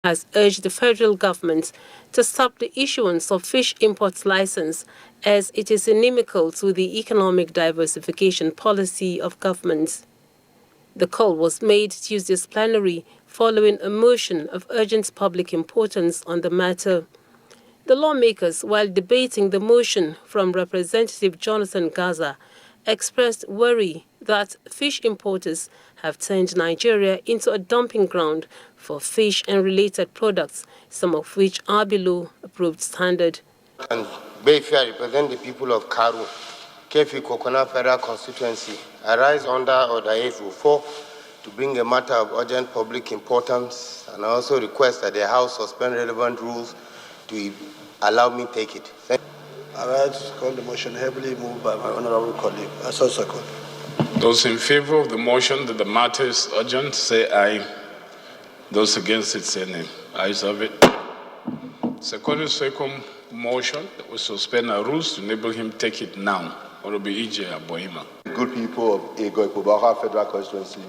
has urged the federal government to stop the issuance of fish import license as it is inimical to the economic diversification policy of governments. The call was made Tuesday's plenary following a motion of urgent public importance on the matter. The lawmakers, while debating the motion from Representative Jonathan Gaza, expressed worry that fish importers have turned Nigeria into a dumping ground for fish and related products, some of which are below approved standard. And Bayfair, I represent the people of Karu, Kefi Kokona Federal Constituency. I rise under Order 804 to bring a matter of urgent public importance, and I also request that the House suspend relevant rules to allow me take it. I would call the motion heavily moved by my honorable colleague. I so second. Those in favor of the motion that the matter is urgent, say aye. Those against it, say nay. Ayes have it. Second motion that we suspend our rules to enable him to take it now. Honorable E.J. Abohima. Good people of Ego-Ipobaha Federal Constituency,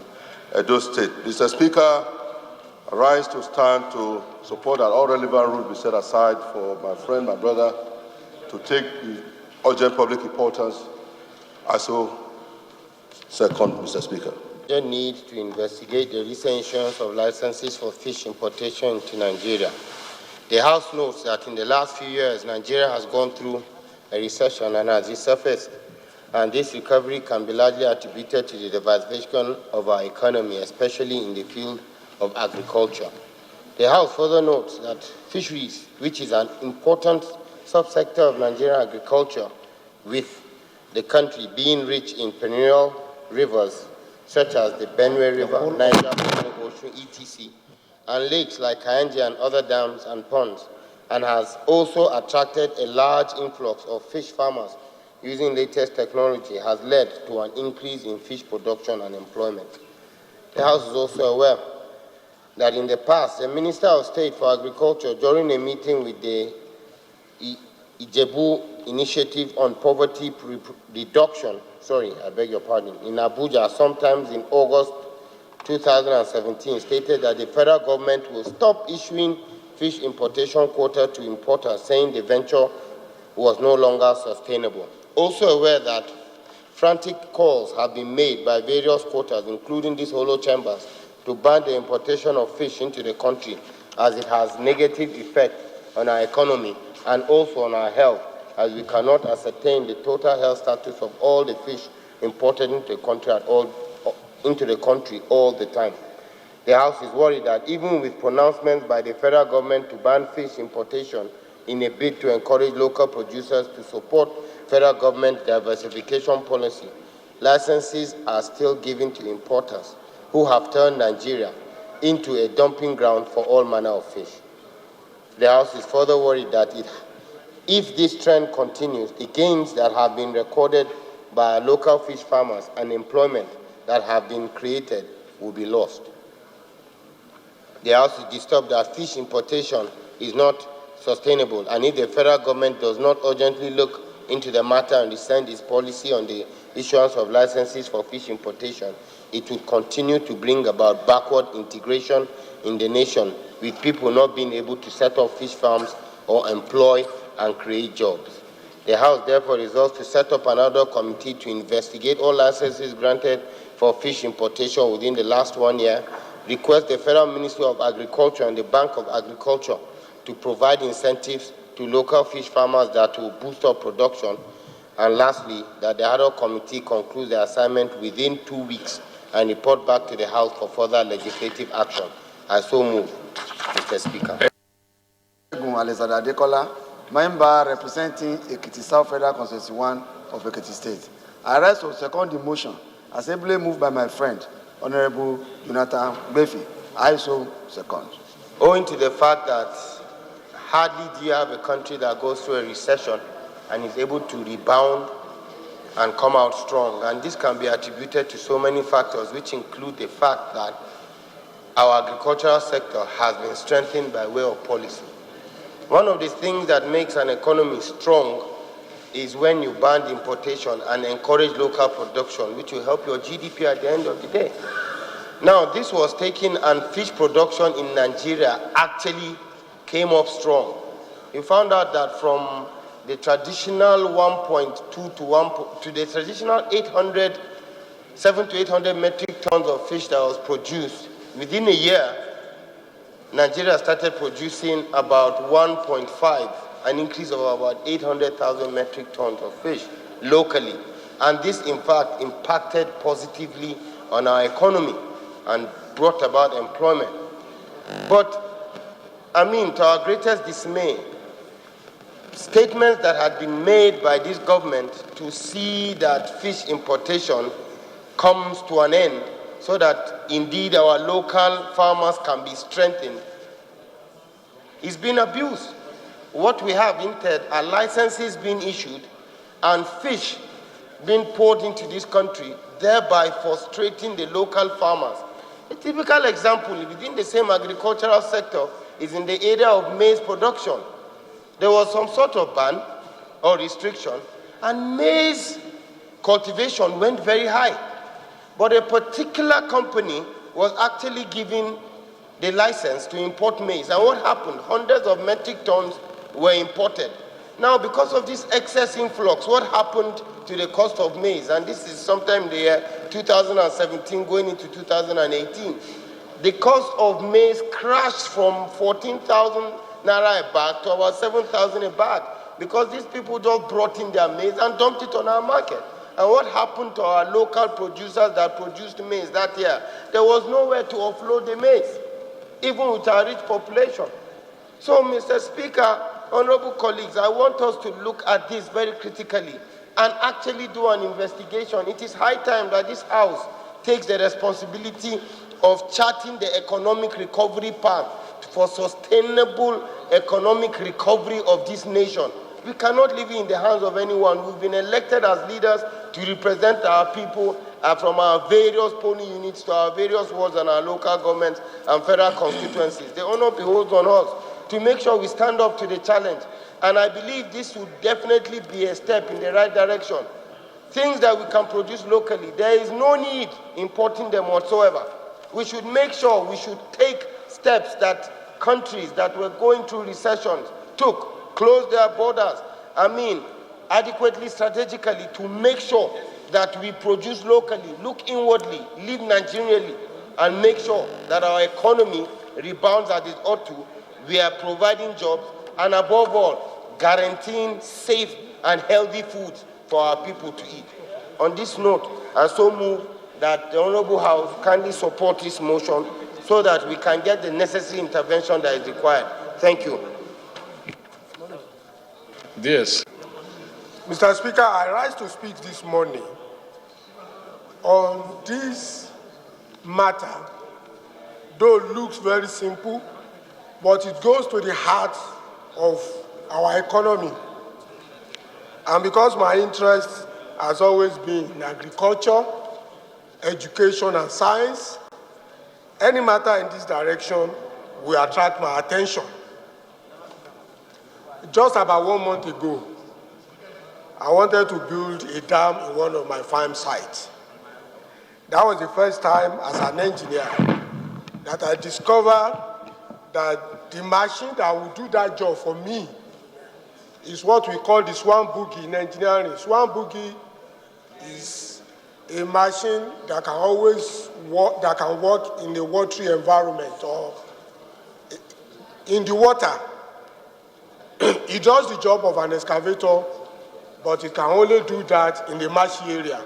Edo State. Mr. Speaker, I rise to stand to support that all relevant rules be set aside for my friend, my brother, to take the urgent public importance. I so second, Mr. Speaker. The need to investigate the recent issuance of licenses for fish importation into Nigeria. The House notes that in the last few years, Nigeria has gone through a recession and has resurfaced, and this recovery can be largely attributed to the diversification of our economy, especially in the field of agriculture. The House further notes that fisheries, which is an important subsector of Nigerian agriculture, with the country being rich in perennial rivers such as the Benue River, Niger, Ocean, etc., and lakes like Kayenji and other dams and ponds, and has also attracted a large influx of fish farmers using latest technology, has led to an increase in fish production and employment. The House is also aware that in the past, the Minister of State for Agriculture, during a meeting with the Ijebu Initiative on Poverty Reduction, in Abuja, sometimes in August 2017, stated that the federal government will stop issuing fish importation quota to importers, saying the venture was no longer sustainable. Also aware that frantic calls have been made by various quarters, including these hollow chambers, to ban the importation of fish into the country, as it has negative effect on our economy and also on our health, as we cannot ascertain the total health status of all the fish imported into the country all the time. The House is worried that even with pronouncements by the federal government to ban fish importation in a bid to encourage local producers to support federal government diversification policy, licenses are still given to importers who have turned Nigeria into a dumping ground for all manner of fish. The House is further worried that if this trend continues, the gains that have been recorded by local fish farmers and employment that have been created will be lost. The House is disturbed that fish importation is not sustainable, and if the federal government does not urgently look into the matter and rescind its policy on the issuance of licenses for fish importation, it will continue to bring about backward integration in the nation, with people not being able to set up fish farms or employ and create jobs. The House therefore resolves to set up another committee to investigate all licenses granted for fish importation within the last 1 year, request the Federal Ministry of Agriculture and the Bank of Agriculture to provide incentives to local fish farmers that will boost up production, and lastly, that the other committee concludes the assignment within 2 weeks and report back to the House for further legislative action. I so move, Mr. Speaker. Alexander Adekola, member representing Ekiti South Federal Constituency 1 of Ekiti State. I rise to second the motion, assembly moved by my friend, Honorable Jonathan Befi. I so second. Owing to the fact that hardly do you have a country that goes through a recession and is able to rebound and come out strong, and this can be attributed to so many factors, which include the fact that our agricultural sector has been strengthened by way of policy. One of the things that makes an economy strong is when you ban importation and encourage local production, which will help your GDP at the end of the day. Now, this was taken, and fish production in Nigeria actually came up strong. You found out that from the traditional 1.2 to the traditional 700 to 800 metric tons of fish that was produced, within a year, Nigeria started producing about 1.5, an increase of about 800,000 metric tons of fish locally. And this, in fact, impacted positively on our economy and brought about employment. But, to our greatest dismay, statements that had been made by this government to see that fish importation comes to an end so that indeed our local farmers can be strengthened is being abused. What we have instead are licenses being issued and fish being poured into this country, thereby frustrating the local farmers. A typical example within the same agricultural sector is in the area of maize production. There was some sort of ban or restriction, and maize cultivation went very high. But a particular company was actually given the license to import maize. And what happened? Hundreds of metric tons were imported. Now, because of this excess influx, what happened to the cost of maize? And this is sometime in the year 2017 going into 2018. The cost of maize crashed from 14,000 naira a bag to about 7,000 a bag, because these people just brought in their maize and dumped it on our market. And what happened to our local producers that produced maize that year? There was nowhere to offload the maize, even with our rich population. So, Mr. Speaker, honorable colleagues, I want us to look at this very critically and actually do an investigation. It is high time that this House takes the responsibility of charting the economic recovery path for sustainable economic recovery of this nation. We cannot leave it in the hands of anyone. We've been elected as leaders to represent our people from our various polling units to our various wards and our local governments and federal constituencies. The honor beholds on us to make sure we stand up to the challenge. And I believe this would definitely be a step in the right direction. Things that we can produce locally, there is no need importing them whatsoever. We should make sure, we should take steps that countries that were going through recessions took, close their borders, adequately, strategically, to make sure that we produce locally, look inwardly, live Nigerianly, and make sure that our economy rebounds as it ought to. We are providing jobs and, above all, guaranteeing safe and healthy foods for our people to eat. On this note, I so move that the Honorable House kindly support this motion so that we can get the necessary intervention that is required. Thank you. Yes. Mr. Speaker, I rise to speak this morning on this matter, though it looks very simple, but it goes to the heart of our economy. And because my interest has always been in agriculture, education, and science, any matter in this direction will attract my attention. Just about 1 month ago, I wanted to build a dam in one of my farm sites. That was the first time as an engineer that I discovered that the machine that will do that job for me is what we call the swan buggy in engineering. Swan buggy is a machine that can always work, in a watery environment or in the water. It does the job of an excavator, but it can only do that in the marshy area.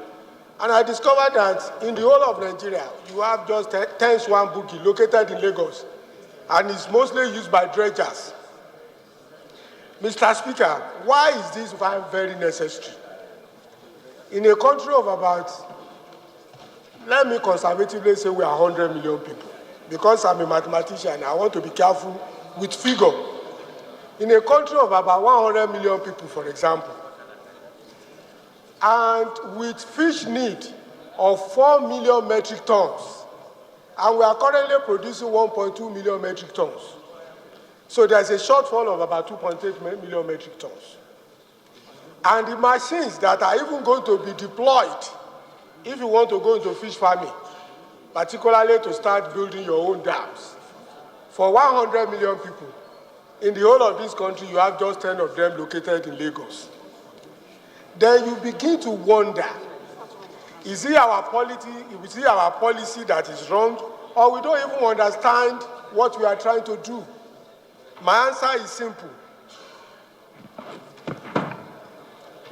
And I discovered that in the whole of Nigeria, you have just 10 swan buggy located in Lagos, and it's mostly used by dredgers. Mr. Speaker, why is this very necessary? In a country of about, let me conservatively say we are 100 million people. Because I'm a mathematician, I want to be careful with figure. In a country of about 100 million people, for example, and with fish need of 4 million metric tons, and we are currently producing 1.2 million metric tons. So there's a shortfall of about 2.8 million metric tons. And the machines that are even going to be deployed, if you want to go into fish farming, particularly to start building your own dams. For 100 million people, in the whole of this country, you have just 10 of them located in Lagos. Then you begin to wonder, is it our policy that is wrong, or we don't even understand what we are trying to do? My answer is simple.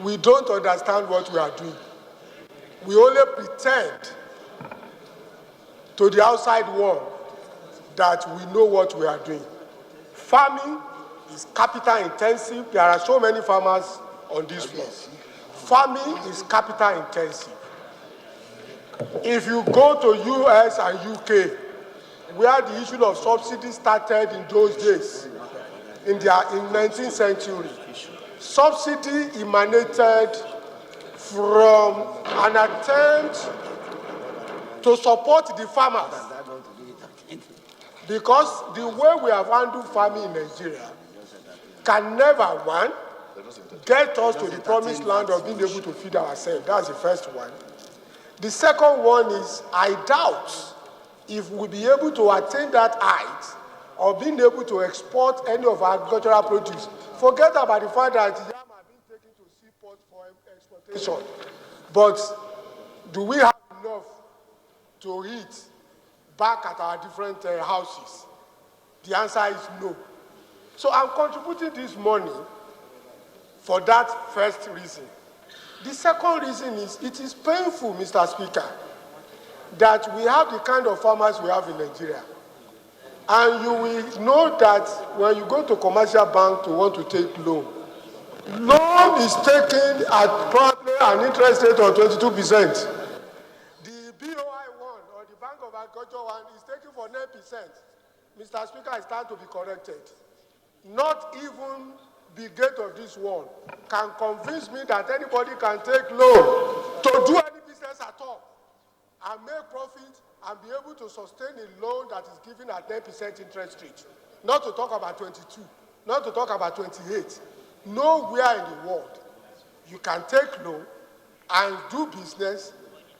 We don't understand what we are doing. We only pretend to the outside world that we know what we are doing. Farming is capital intensive. There are so many farmers on this floor. Farming is capital intensive. If you go to US and UK, where the issue of subsidy started in those days, in the 19th century, subsidy emanated from an attempt to support the farmers. Because the way we have handled farming in Nigeria can never, one, get us to the promised land of being able to feed ourselves. That's the first one. The second one is, I doubt if we'll be able to attain that height of being able to export any of our agricultural produce. Forget about the fact that yam are being taken to seaports for exportation. But do we have enough to eat back at our different houses? The answer is no. So I'm contributing this money for that first reason. The second reason is, it is painful, Mr. Speaker, that we have the kind of farmers we have in Nigeria. And you will know that when you go to commercial bank to want to take loan is taken at probably an interest rate of 22%. The BOI one or the Bank of Agriculture one is taken for 9%. Mr. Speaker, I stand to be corrected. Not even the gate of this world can convince me that anybody can take loan to do any business at all and make profit and be able to sustain a loan that is given at 10% interest rate. Not to talk about 22, not to talk about 28. Nowhere in the world you can take loan and do business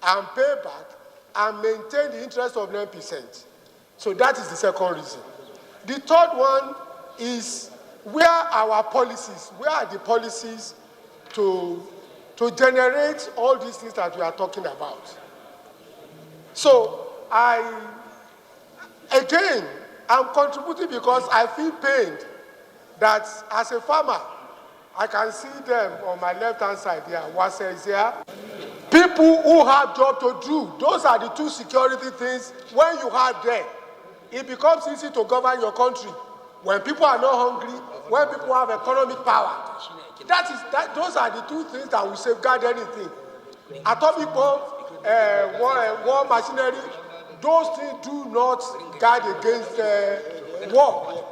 and pay back and maintain the interest of 9%. So that is the second reason. The third one is, where are the policies to generate all these things that we are talking about? So I'm contributing because I feel pained that as a farmer, I can see them on my left-hand side here, Wasa is here. People who have job to do, those are the two security things. When you have them, it becomes easy to govern your country. When people are not hungry, when people have economic power, those are the two things that will safeguard anything. Atomic bomb, war machinery, those things do not guard against war.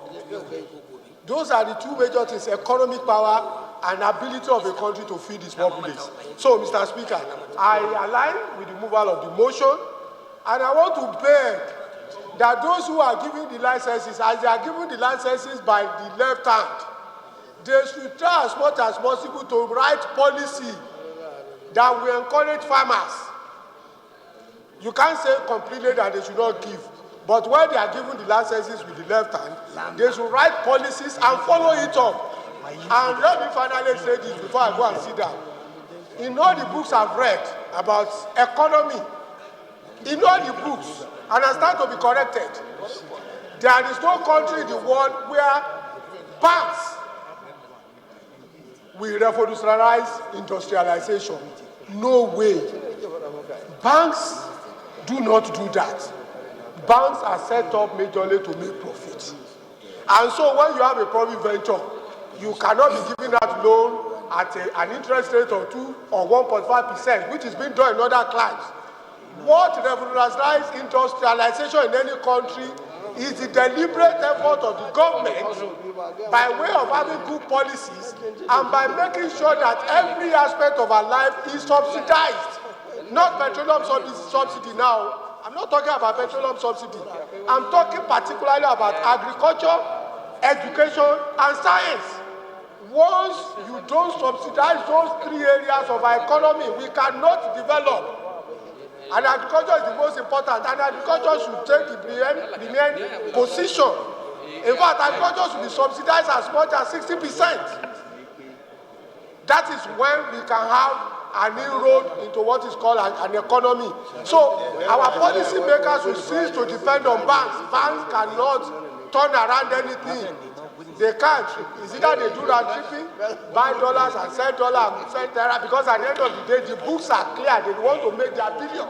Those are the two major things: economic power and ability of a country to feed its populace. So, Mr. Speaker, I align with the removal of the motion, and I want to beg that those who are giving the licenses, as they are giving the licenses by the left hand, they should try as much as possible to write policy that will encourage farmers. You can't say completely that they should not give, but when they are giving the licenses with the left hand, they should write policies and follow it up. And let me finally say this before I go and sit down. In all the books I've read about economy, in all the books, and I stand to be corrected, there is no country in the world where banks will revolutionize industrialization. No way. Banks do not do that. Banks are set up majorly to make profit. And so when you have a profit venture, you cannot be giving that loan at an interest rate of 2 or 1.5%, which is being done in other climes. What revolutionizes industrialization in any country is the deliberate effort of the government by way of having good policies and by making sure that every aspect of our life is subsidized. Not petroleum subsidy now. I'm not talking about petroleum subsidy. I'm talking particularly about agriculture, education, and science. Once you don't subsidize those three areas of our economy, we cannot develop. And agriculture is the most important, and agriculture should take the main position. In fact, agriculture should be subsidized as much as 60%. That is when we can have an inroad into what is called an economy. So our policy makers will cease to depend on banks. Banks cannot turn around anything. They can't. It's either they do round tripping, buy dollars and sell dollars and sell naira, because at the end of the day, the books are clear. They want to make their billions.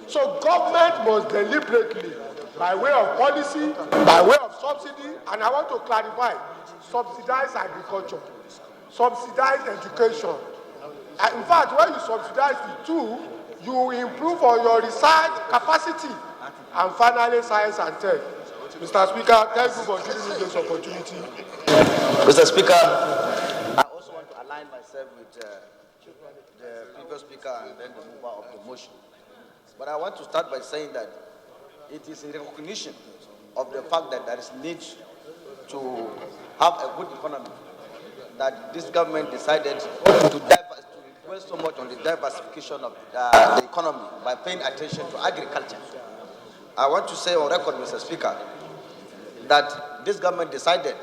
So government must deliberately, by way of policy, by way of subsidy, and I want to clarify, subsidize agriculture, subsidize education. In fact, when you subsidize the two, you improve on your research capacity. And finally, science and tech. Mr. Speaker, thank you for giving me this opportunity. Mr. Speaker, I also want to align myself with the previous speaker and then the mover of the motion. But I want to start by saying that it is in recognition of the fact that there is need to have a good economy that this government decided to dwell so much on the diversification of the economy by paying attention to agriculture. I want to say on record, Mr. Speaker, that this government decided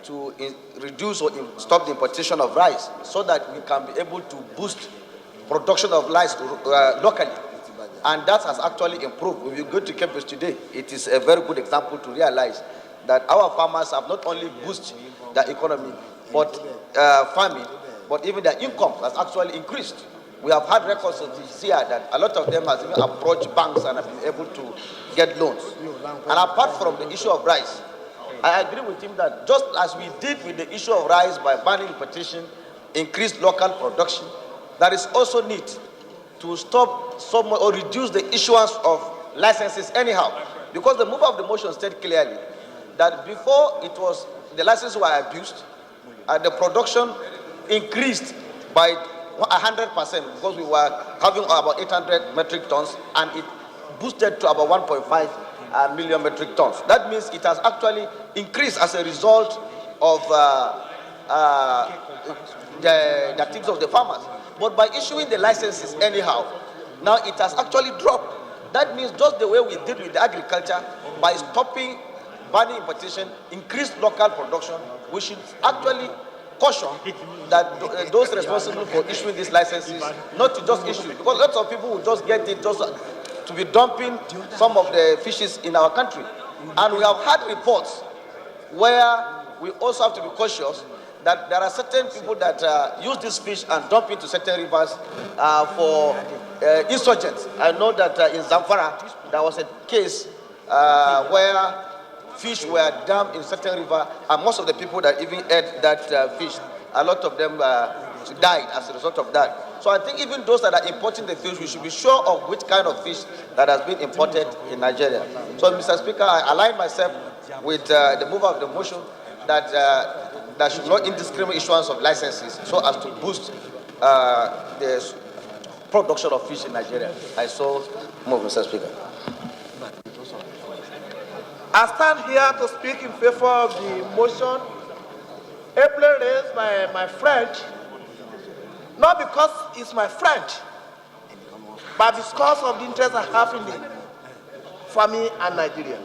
to reduce or stop the importation of rice so that we can be able to boost production of rice locally. And that has actually improved. If you go to campus today, it is a very good example to realize that our farmers have not only boosted the economy, but farming, but even their income has actually increased. We have had records of this year that a lot of them have even approached banks and have been able to get loans. And apart from the issue of rice, I agree with him that just as we did with the issue of rice by banning importation, increased local production, there is also need to stop or reduce the issuance of licenses anyhow. Because the mover of the motion stated clearly that before it was, the licenses were abused, and the production increased by 100% because we were having about 800 metric tons and it boosted to about 1.5 million metric tons. That means it has actually increased as a result of the activities of the farmers. But by issuing the licenses anyhow, now it has actually dropped. That means just the way we did with the agriculture, by stopping banning importation, increased local production, we should actually caution that those responsible for issuing these licenses not to just issue, because lots of people will just get it just to be dumping some of the fishes in our country. And we have had reports where we also have to be cautious that there are certain people that use this fish and dump into certain rivers for insurgents. I know that in Zamfara there was a case where fish were dumped in certain river, and most of the people that even ate that fish, a lot of them died as a result of that. So I think even those that are importing the fish, we should be sure of which kind of fish that has been imported in Nigeria. So, Mr. Speaker, I align myself with the mover of the motion that there should not indiscriminate issuance of licenses so as to boost the production of fish in Nigeria. I so move, Mr. Speaker. I stand here to speak in favor of the motion ably raised by my friend, not because he's my friend, but because of the interest I have in the family and Nigeria.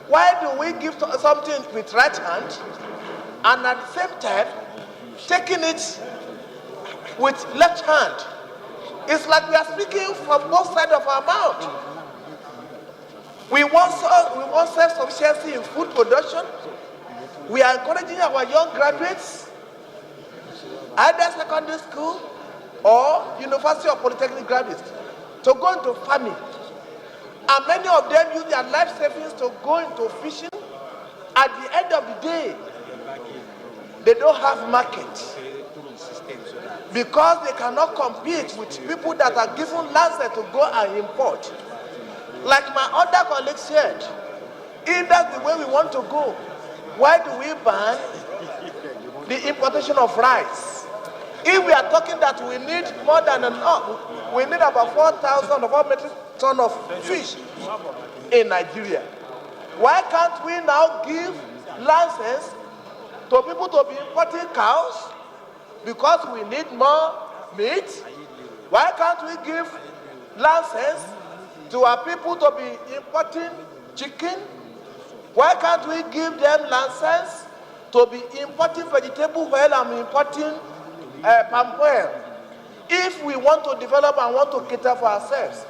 Why do we give something with right hand and at the same time taking it with left hand? It's like we are speaking from both sides of our mouth. We want self-sufficiency in food production. We are encouraging our young graduates, either secondary school or university or polytechnic graduates, to go into farming. And many of them use their life savings to go into fishing. At the end of the day, they don't have market because they cannot compete with people that are given license to go and import. Like my other colleagues said, if that's the way we want to go, why do we ban the importation of rice? If we are talking that we need more than enough, we need about 4,000 or 4 metric tons of fish in Nigeria. Why can't we now give license to people to be importing cows because we need more meat? Why can't we give license to our people to be importing chicken? Why can't we give them license to be importing vegetable oil and importing palm oil? If we want to develop and want to cater for ourselves,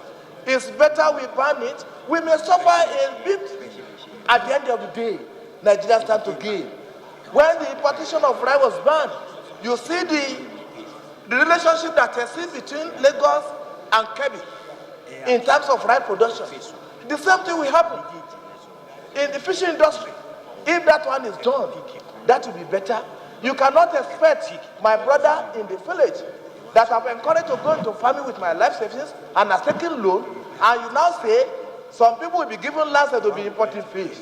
it's better we ban it. We may suffer a bit. At the end of the day, Nigeria stand to gain. When the importation of rice was banned, you see the relationship that exists between Lagos and Kebbi in terms of rice production. The same thing will happen in the fishing industry. If that one is done, that will be better. You cannot expect my brother in the village that I've encouraged to go into farming with my life savings and has taken loan, and you now say some people will be given license to be importing fish.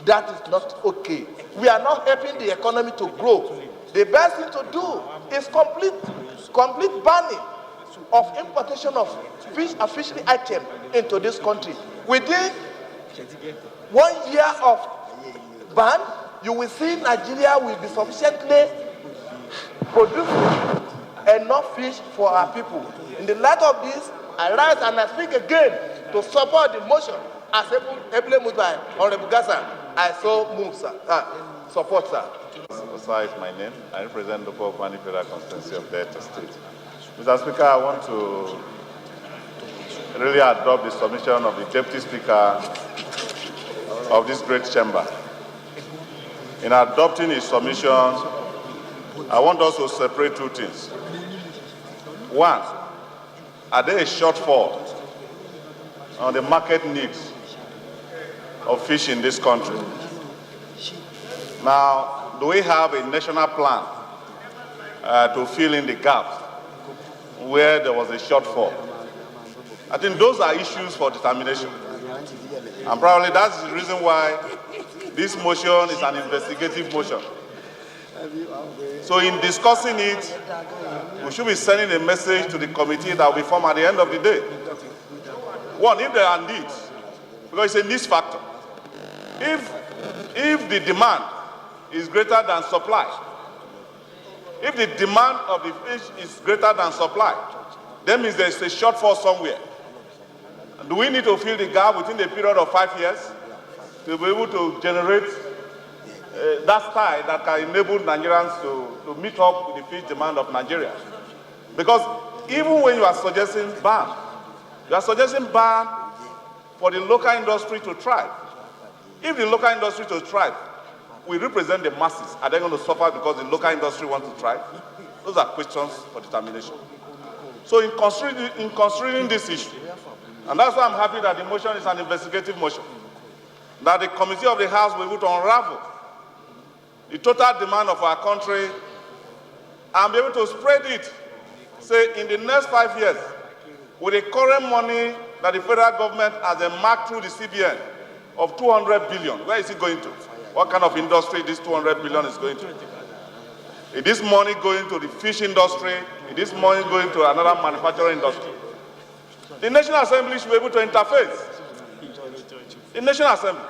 That is not okay. We are not helping the economy to grow. The best thing to do is complete banning of importation of fish and fishery items into this country. Within 1 year of ban, you will see Nigeria will be sufficiently producing enough fish for our people. In the light of this, I rise and I speak again to support the motion as ably moved by Honorable Gaza. I so move, sir. Support, sir. Osa is my name. I represent the Kwani Federal Constituency of Delta State. Mr. Speaker, I want to really adopt the submission of the Deputy Speaker of this great chamber. In adopting his submission, I want us to separate two things. One, are there a shortfall on the market needs of fish in this country? Now, do we have a national plan to fill in the gaps where there was a shortfall? I think those are issues for determination. And probably that's the reason why this motion is an investigative motion. So in discussing it, we should be sending a message to the committee that will be formed at the end of the day. One, if there are needs, because it's a needs factor. If the demand is greater than supply, if the demand of the fish is greater than supply, that means there's a shortfall somewhere. And do we need to fill the gap within a period of 5 years to be able to generate that style that can enable Nigerians to meet up with the fish demand of Nigeria? Because even when you are suggesting ban, you are suggesting ban for the local industry to thrive. If the local industry to thrive, we represent the masses. Are they going to suffer because the local industry wants to thrive? Those are questions for determination. So in considering this issue, and that's why I'm happy that the motion is an investigative motion, that the committee of the House will be able to unravel the total demand of our country and be able to spread it, say, in the next 5 years, with the current money that the federal government has marked through the CBN of 200 billion. Where is it going to? What kind of industry this 200 billion is going to? Is this money going to the fish industry? Is this money going to another manufacturing industry? The National Assembly should be able to interface. The National Assembly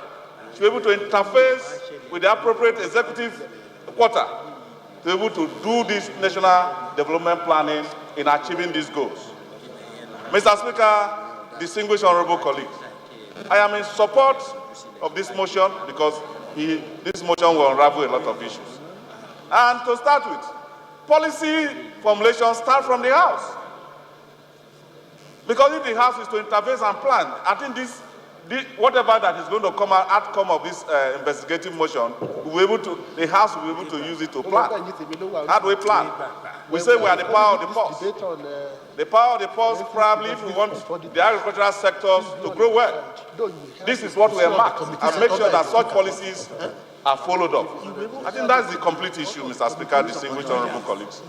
should be able to interface with the appropriate executive quarter to be able to do this national development planning in achieving these goals. Mr. Speaker, distinguished honorable colleagues, I am in support of this motion because this motion will unravel a lot of issues. And to start with, policy formulation starts from the House. Because if the House is to interface and plan, I think whatever that is going to come out, outcome of this investigative motion, the House will be able to use it to plan. How do we plan? We say we are the power of the purse. The power of the purse, probably, if we want the agricultural sectors to grow well, this is what we have marked, and make sure that such policies are followed up. I think that's the complete issue, Mr. Speaker, distinguished honorable colleagues.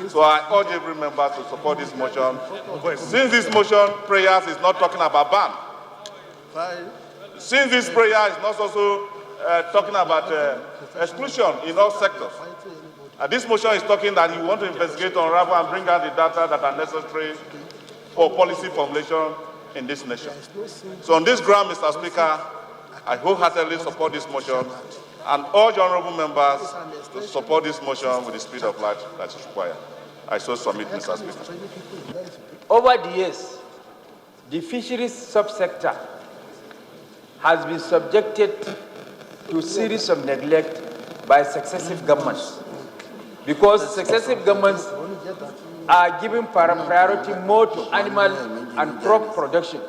So I urge every member to support this motion. Since this motion, prayers is not talking about ban. Since this prayer is not also talking about exclusion in all sectors. This motion is talking that you want to investigate, unravel, and bring out the data that are necessary for policy formulation in this nation. So on this ground, Mr. Speaker, I wholeheartedly support this motion and urge honorable members to support this motion with the speed of light that is required. I so submit, Mr. Speaker. Over the years, the fisheries subsector has been subjected to a series of neglect by successive governments, because successive governments are giving priority more to animal and crop production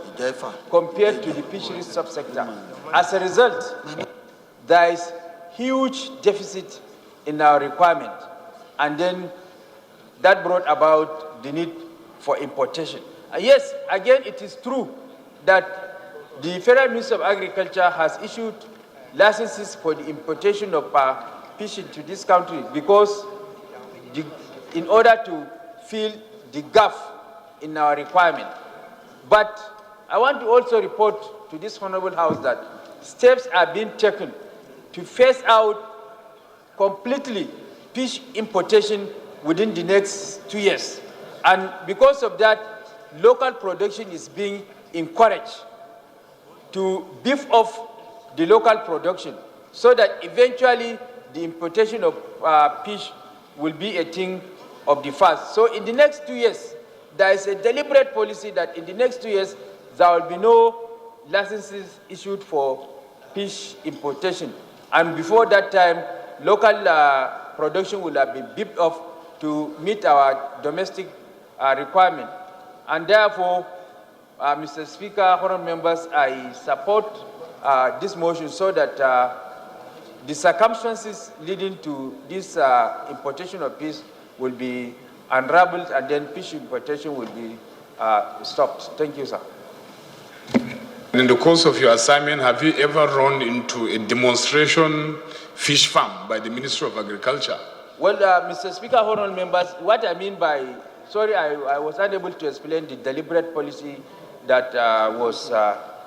compared to the fisheries subsector. As a result, there is huge deficit in our requirement, and then that brought about the need for importation. Yes, again, it is true that the Federal Ministry of Agriculture has issued licenses for the importation of fish into this country because in order to fill the gap in our requirement. But I want to also report to this Honorable House that steps are being taken to phase out completely fish importation within the next 2 years. And because of that, local production is being encouraged to beef up the local production so that eventually the importation of fish will be a thing of the past. So in the next 2 years, there is a deliberate policy that in the next 2 years, there will be no licenses issued for fish importation. And before that time, local production will have been beefed up to meet our domestic requirement. And therefore, Mr. Speaker, honourable members, I support this motion so that the circumstances leading to this importation of fish will be unraveled, and then fish importation will be stopped. Thank you, sir. In the course of your assignment, have you ever run into a demonstration fish farm by the Ministry of Agriculture? Well, Mr. Speaker, honourable members, what I mean by, sorry, I was unable to explain the deliberate policy that was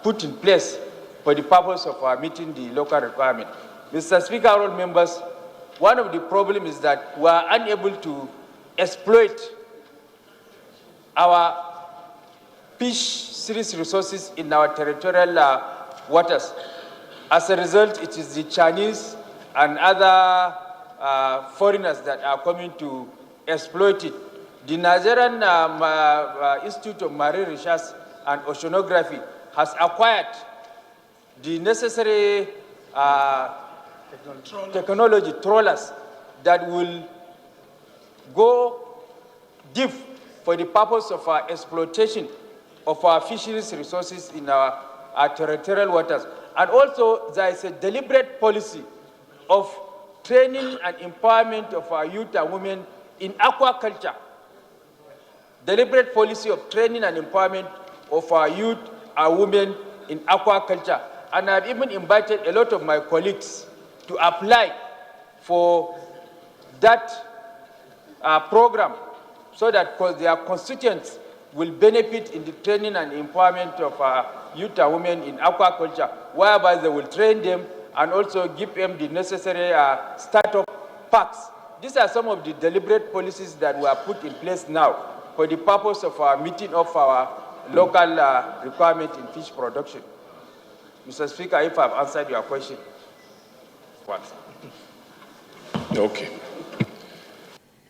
put in place for the purpose of meeting the local requirement. Mr. Speaker, honourable members, one of the problems is that we are unable to exploit our fisheries resources in our territorial waters. As a result, it is the Chinese and other foreigners that are coming to exploit it. The Nigerian Institute of Marine Research and Oceanography has acquired the necessary technology, trawlers, that will go deep for the purpose of exploitation of our fisheries resources in our territorial waters. And also, there is a deliberate policy of training and empowerment of our youth and women in aquaculture. Deliberate policy of training and empowerment of our youth and women in aquaculture. And I've even invited a lot of my colleagues to apply for that program so that their constituents will benefit in the training and empowerment of youth and women in aquaculture, whereby they will train them and also give them the necessary startup packs. These are some of the deliberate policies that were put in place now for the purpose of meeting of our local requirement in fish production. Mr. Speaker, if I've answered your question. What? Okay.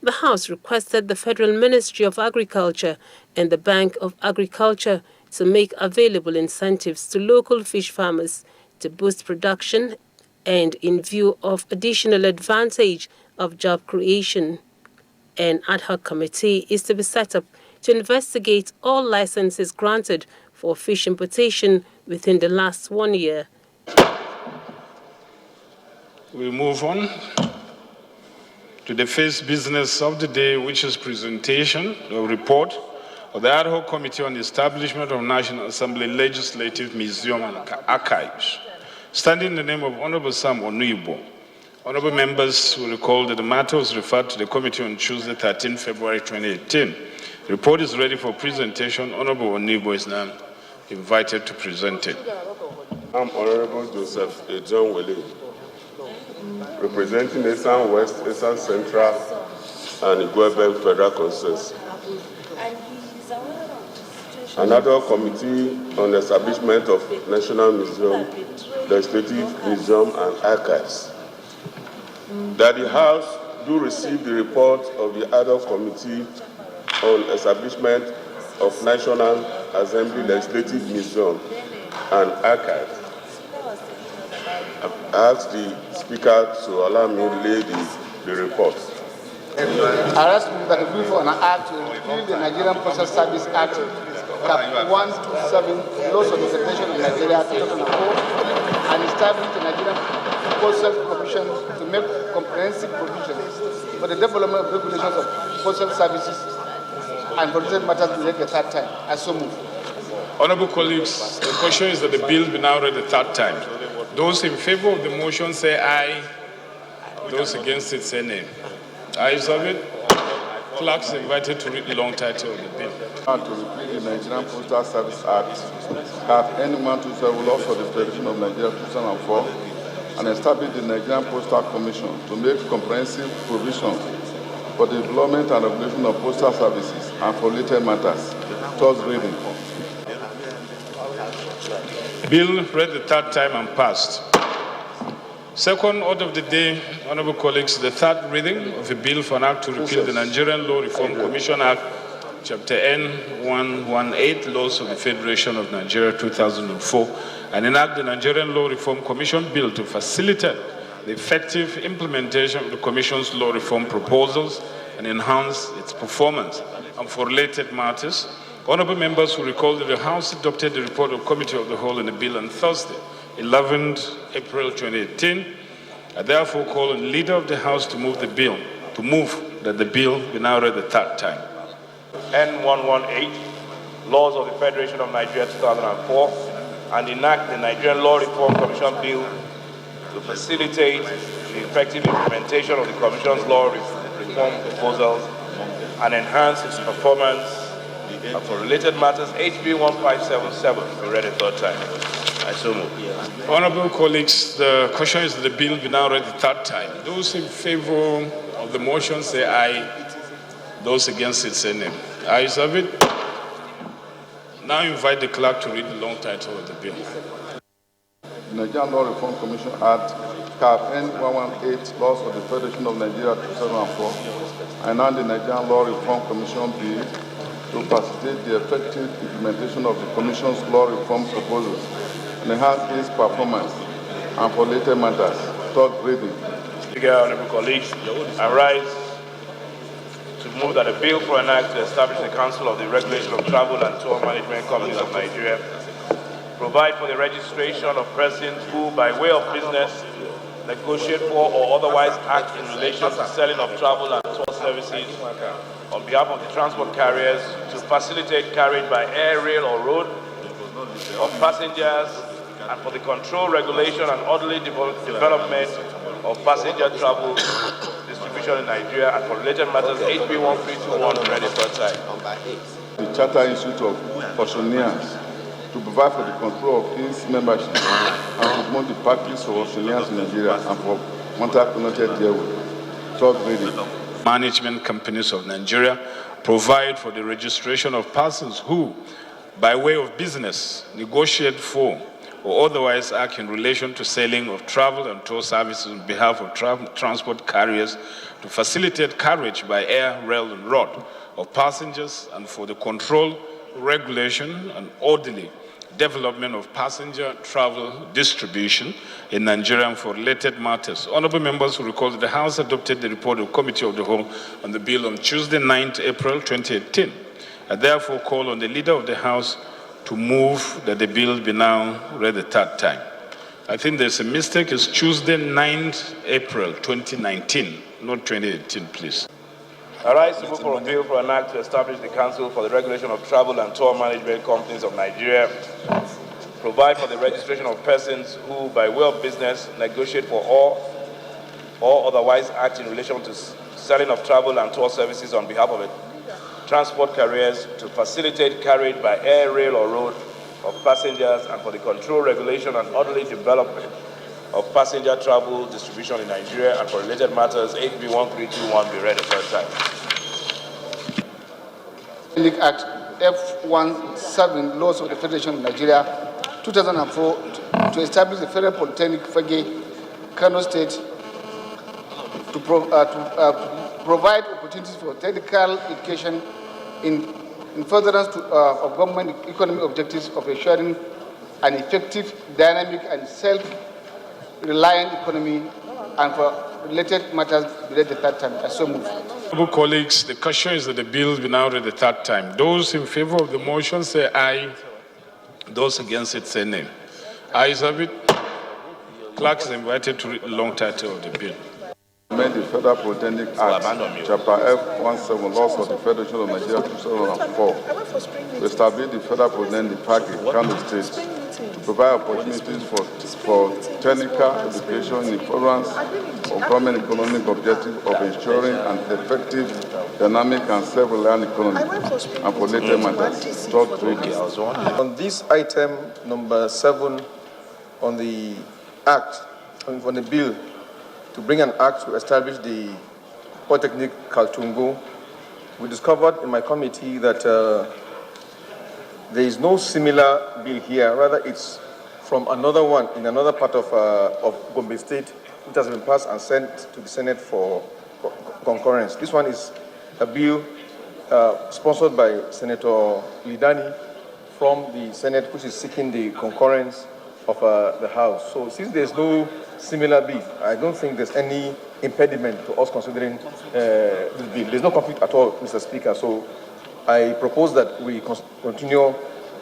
The House requested the Federal Ministry of Agriculture and the Bank of Agriculture to make available incentives to local fish farmers to boost production and in view of additional advantage of job creation. An ad hoc committee is to be set up to investigate all licenses granted for fish importation within the last 1 year. We move on to the first business of the day, which is presentation of report of the Ad hoc Committee on the Establishment of National Assembly Legislative Museum and Archives. Standing in the name of Honorable Sam Onuibo, honorable members will recall that the matter was referred to the committee on Tuesday, 13 February 2018. The report is ready for presentation. Honorable Onuibo is now invited to present it. I'm Honorable Joseph John Wele, representing Eastern West, Eastern Central, and Iguebe Federal Constituency. Another committee on the establishment of National Museum, Legislative Museum and Archives. That the House do receive the report of the Ad hoc Committee on establishment of National Assembly Legislative Museum and Archives. I ask the Speaker to allow me to lay the report. I ask that the bill for an act to repeal the Nigerian Postal Service Act, Cap 127, Laws of the Federation of Nigeria 2004, and establish the Nigerian Postal Commission to make comprehensive provisions for the development of regulations of postal services and related matters to the third time. I so move. Honorable colleagues, the question is that the bill be now read the third time. Those in favor of the motion say aye. Those against it say nay. Ayes have it. Clerks are invited to read the long title of the bill. To repeal the Nigerian Postal Service Act, Cap N127, Laws of the Federation of Nigeria 2004, and establish the Nigerian Postal Commission to make comprehensive provisions for the development and regulation of postal services and for related matters. Third reading. Bill read the third time and passed. Second order of the day, honorable colleagues, the third reading of a bill for an act to repeal the Nigerian Law Reform Commission Act, Chapter N118, Laws of the Federation of Nigeria 2004, and enact the Nigerian Law Reform Commission Bill to facilitate the effective implementation of the Commission's law reform proposals and enhance its performance. And for related matters, honorable members will recall that the House adopted the report of Committee of the Whole in the bill on Thursday, 11th April 2018. I therefore call on the Leader of the House to move that the bill be now read the third time. N118, Laws of the Federation of Nigeria 2004, and enact the Nigerian Law Reform Commission Bill to facilitate the effective implementation of the Commission's law reform proposals and enhance its performance. And for related matters, HB 1577 be read a third time. I so move. Honorable colleagues, the question is that the bill be now read the third time. Those in favor of the motion say aye. Those against it say nay. Ayes have it. Now invite the clerk to read the long title of the bill. The Nigerian Law Reform Commission Act, Cap N118, Laws of the Federation of Nigeria 2004, and now the Nigerian Law Reform Commission Bill to facilitate the effective implementation of the Commission's law reform proposals and enhance its performance and for later matters. Third reading. Speaker, honorable colleagues, I rise to move that a bill for an act to establish the Council of the Regulation of Travel and Tour Management Companies of Nigeria, provide for the registration of persons who, by way of business, negotiate for or otherwise act in relation to selling of travel and tour services on behalf of the transport carriers to facilitate carriage by air, rail, or road of passengers and for the control, regulation, and orderly development of passenger travel distribution in Nigeria and for related matters, HB 1321 read a third time. The Charter Institute of Auctioneers to provide for the control of its membership and to promote the practice of auctioneers in Nigeria and for matters connected therewith. Third reading. Management companies of Nigeria provide for the registration of persons who, by way of business, negotiate for or otherwise act in relation to selling of travel and tour services on behalf of transport carriers to facilitate carriage by air, rail, and road of passengers and for the control, regulation, and orderly development of passenger travel distribution in Nigeria and for related matters. Honorable members will recall that the House adopted the report of Committee of the Whole on the bill on Tuesday, 9th April 2018. I therefore call on the Leader of the House to move that the bill be now read the third time. I think there's a mistake. It's Tuesday, 9th April 2019, not 2018, please. I rise to move for a bill for an act to establish the Council for the Regulation of Travel and Tour Management Companies of Nigeria, provide for the registration of persons who, by way of business, negotiate for or otherwise act in relation to selling of travel and tour services on behalf of it, transport carriers to facilitate carriage by air, rail, or road of passengers and for the control, regulation, and orderly development of passenger travel distribution in Nigeria and for related matters, HB 1321 be read a third time. Act F17, Laws of the Federation of Nigeria 2004, to establish the Federal Polytechnic Fagge, Kano State, to provide opportunities for technical education in in furtherance of government economic objectives of ensuring an effective, dynamic, and self-reliant economy, and for related matters be read the third time. I so move. Honourable colleagues, the question is that the bill be now read the third time. Those in favour of the motion say aye. Those against it say nay. Ayes have it. Clerk is invited to read the long title of the bill. Amend the Federal Polytechnic Act, Chapter F17, Laws of the Federation of Nigeria 2004, to establish the Federal Polytechnic Park in Kano State, to provide opportunities for technical education in furtherance of government economic objective of ensuring an effective, dynamic, and self-reliant economy, and for later matters. Third reading. On this item number 7 on the act, on the bill, to bring an act to establish the Polytechnic Kaltungo, we discovered in my committee that there is no similar bill here. Rather, it's from another one in another part of Gombe State, which has been passed and sent to the Senate for concurrence. This one is a bill sponsored by Senator Lidani from the Senate, which is seeking the concurrence of the House. So since there's no similar bill, I don't think there's any impediment to us considering this bill. There's no conflict at all, Mr. Speaker. So I propose that we continue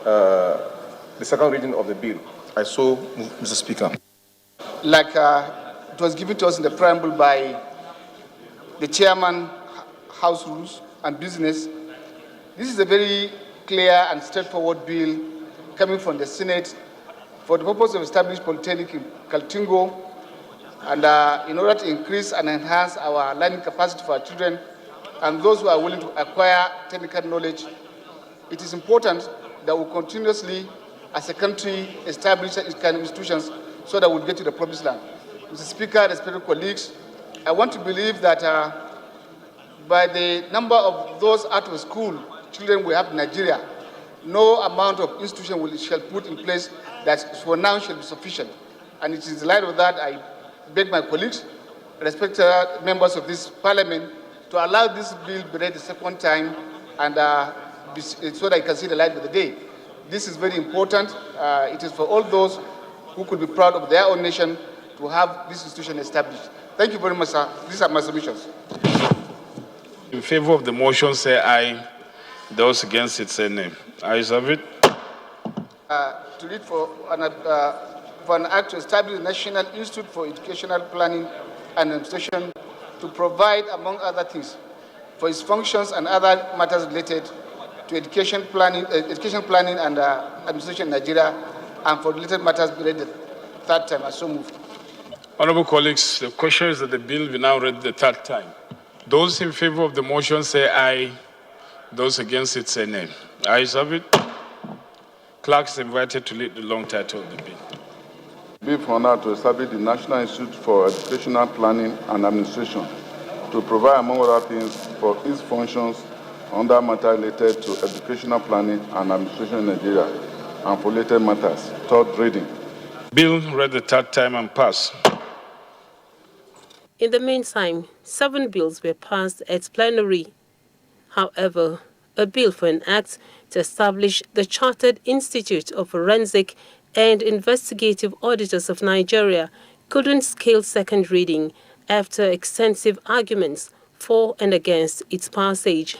the second reading of the bill. I so move, Mr. Speaker. Like it was given to us in the preamble by the Chairman, House Rules and Business, this is a very clear and straightforward bill coming from the Senate for the purpose of establishing Polytechnic in Kaltungo, and in order to increase and enhance our learning capacity for our children and those who are willing to acquire technical knowledge. It is important that we continuously, as a country, establish these kind of institutions so that we'll get to the promised land. Mr. Speaker, respected colleagues, I want to believe that by the number of those out of school children we have in Nigeria, no amount of institution shall put in place that for now shall be sufficient. And it is in light of that I beg my colleagues, respected members of this parliament, to allow this bill to be read the second time and so that I can see the light of the day. This is very important. It is for all those who could be proud of their own nation to have this institution established. Thank you very much, sir. These are my submissions. In favor of the motion, say aye. Those against it, say nay. Ayes have it. To read for an act to establish the National Institute for Educational Planning and Administration to provide, among other things, for its functions and other matters related to education planning and administration in Nigeria, and for related matters be read the third time. I so move. Honourable colleagues, the question is that the bill be now read the third time. Those in favor of the motion say aye. Those against it say nay. Ayes have it. Clerk is invited to read the long title of the bill. Bill for now to establish the National Institute for Educational Planning and Administration to provide, among other things, for its functions under matters related to educational planning and administration in Nigeria and for related matters. Third reading. Bill read the third time and passed. In the meantime, 7 bills were passed at plenary. However, a bill for an act to establish the Chartered Institute of Forensic and Investigative Auditors of Nigeria couldn't scale second reading after extensive arguments for and against its passage.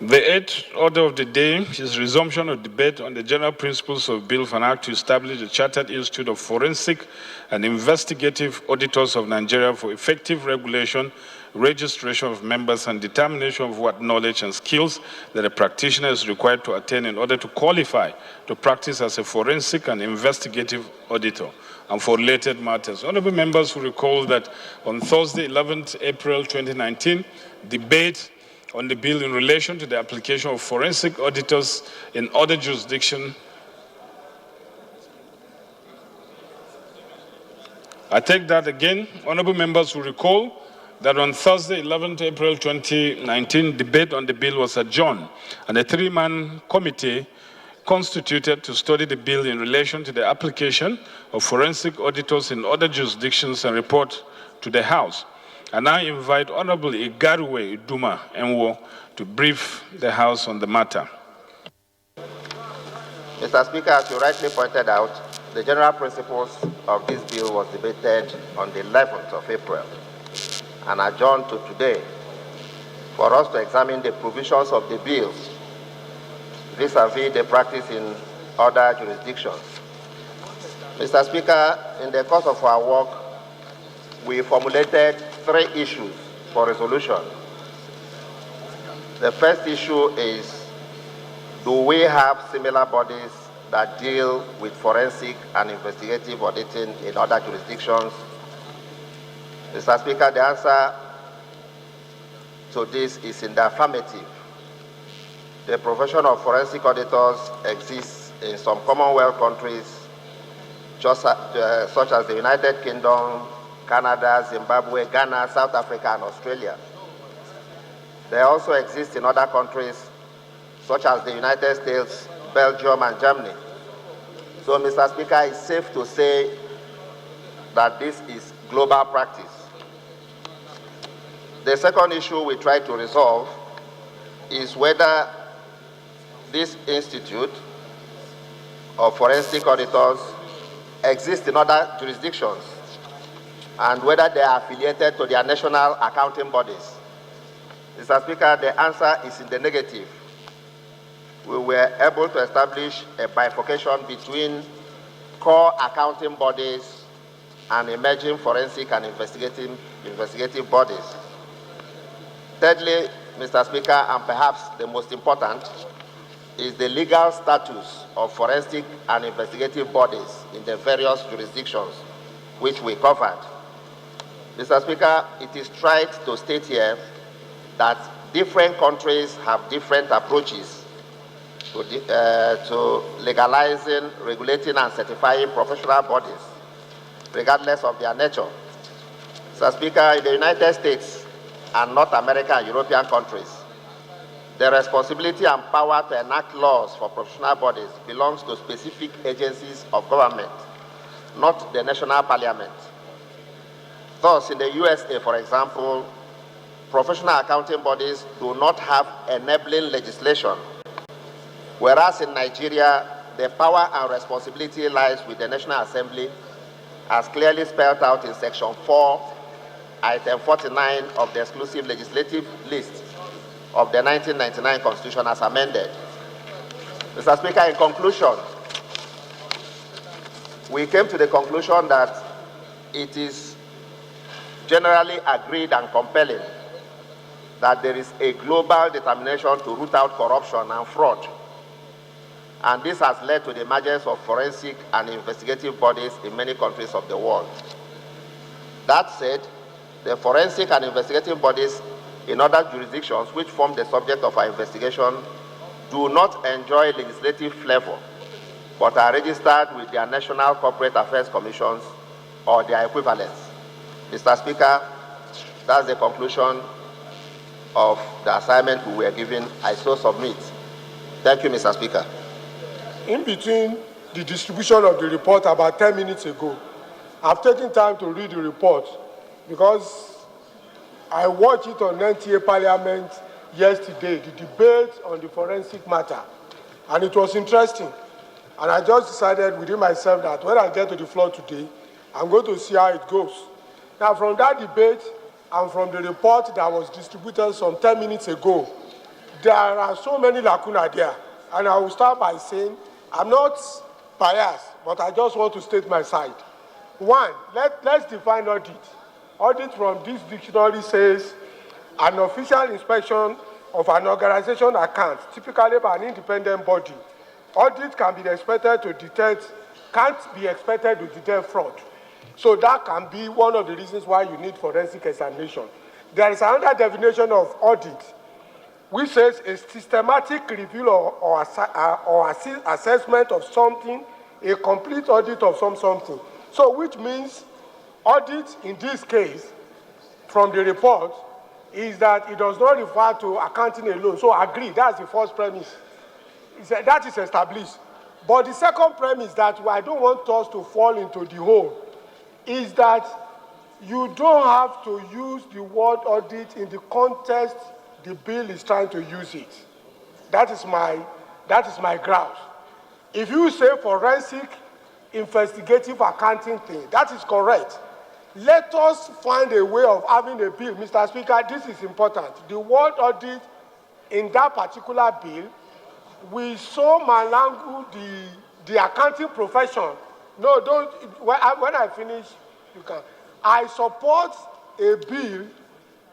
The 8th order of the day is resumption of debate on the general principles of Bill for an Act to establish the Chartered Institute of Forensic and Investigative Auditors of Nigeria for effective regulation, registration of members, and determination of what knowledge and skills that a practitioner is required to attain in order to qualify to practice as a forensic and investigative auditor, and for related matters. Honourable members will recall that on Thursday, 11th April 2019, debate on the bill in relation to the application of forensic auditors in other jurisdictions. I take that again. Honourable members will recall that on Thursday, 11th April 2019, debate on the bill was adjourned, and a 3-man committee constituted to study the bill in relation to the application of forensic auditors in other jurisdictions and report to the House. I now invite Honorable Igarwe Iduma Enwo to brief the House on the matter. Mr. Speaker, as you rightly pointed out, the general principles of this bill was debated on the 11th of April and adjourned to today for us to examine the provisions of the bill vis-à-vis the practice in other jurisdictions. Mr. Speaker, in the course of our work, we formulated 3 issues for resolution. The first issue is, do we have similar bodies that deal with forensic and investigative auditing in other jurisdictions? Mr. Speaker, the answer to this is in the affirmative. The profession of forensic auditors exists in some Commonwealth countries, such as the United Kingdom, Canada, Zimbabwe, Ghana, South Africa, and Australia. They also exist in other countries, such as the United States, Belgium, and Germany. So, Mr. Speaker, it's safe to say that this is global practice. The second issue we try to resolve is whether this institute of forensic auditors exists in other jurisdictions and whether they are affiliated to their national accounting bodies. Mr. Speaker, the answer is in the negative. We were able to establish a bifurcation between core accounting bodies and emerging forensic and investigative bodies. Thirdly, Mr. Speaker, and perhaps the most important, is the legal status of forensic and investigative bodies in the various jurisdictions which we covered. Mr. Speaker, it is trite to state here that different countries have different approaches to legalizing, regulating, and certifying professional bodies, regardless of their nature. Mr. Speaker, in the United States and North America and European countries, the responsibility and power to enact laws for professional bodies belongs to specific agencies of government, not the national parliament. Thus, in the USA, for example, professional accounting bodies do not have enabling legislation, whereas in Nigeria, the power and responsibility lies with the National Assembly, as clearly spelled out in Section 4, Item 49 of the exclusive legislative list of the 1999 Constitution as amended. Mr. Speaker, in conclusion, we came to the conclusion that it is generally agreed and compelling that there is a global determination to root out corruption and fraud. And this has led to the emergence of forensic and investigative bodies in many countries of the world. That said, the forensic and investigative bodies in other jurisdictions which form the subject of our investigation do not enjoy legislative flavor, but are registered with their national corporate affairs commissions or their equivalents. Mr. Speaker, that's the conclusion of the assignment we were given. I so submit. Thank you, Mr. Speaker. In between the distribution of the report about 10 minutes ago, I've taken time to read the report because I watched it on NTA Parliament yesterday, the debate on the forensic matter, and it was interesting. And I just decided within myself that when I get to the floor today, I'm going to see how it goes. Now, from that debate and from the report that was distributed some 10 minutes ago, there are so many lacunae there. And I will start by saying, I'm not biased, but I just want to state my side. One, let's define audit. Audit from this dictionary says an official inspection of an organization account, typically by an independent body. Audit can be expected to detect, can't be expected to detect fraud. So that can be one of the reasons why you need forensic examination. There is another definition of audit, which says a systematic review or assessment of something, a complete audit of something. So which means audit in this case, from the report, is that it does not refer to accounting alone. So agree, that's the first premise. That is established. But the second premise that I don't want us to fall into the hole is that you don't have to use the word audit in the context the bill is trying to use it. That is my ground. If you say forensic investigative accounting thing, that is correct. Let us find a way of having a bill. Mr. Speaker, this is important. The word audit in that particular bill will so malangu the accounting profession. No, don't, when I finish, you can. I support a bill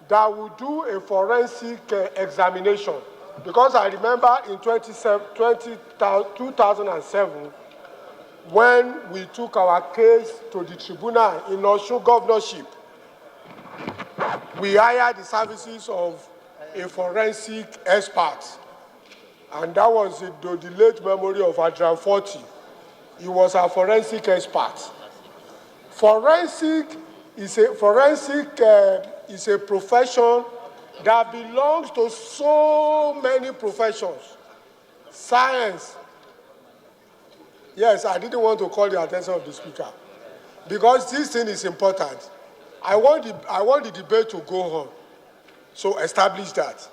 that will do a forensic examination, because I remember in 2007, when we took our case to the tribunal in Osun governorship, we hired the services of a forensic expert, and that was the late memory of Adrian Forty. He was a forensic expert. Forensic is a profession that belongs to so many professions. Science. Yes, I didn't want to call the attention of the speaker, because this thing is important. I want the debate to go on, so establish that.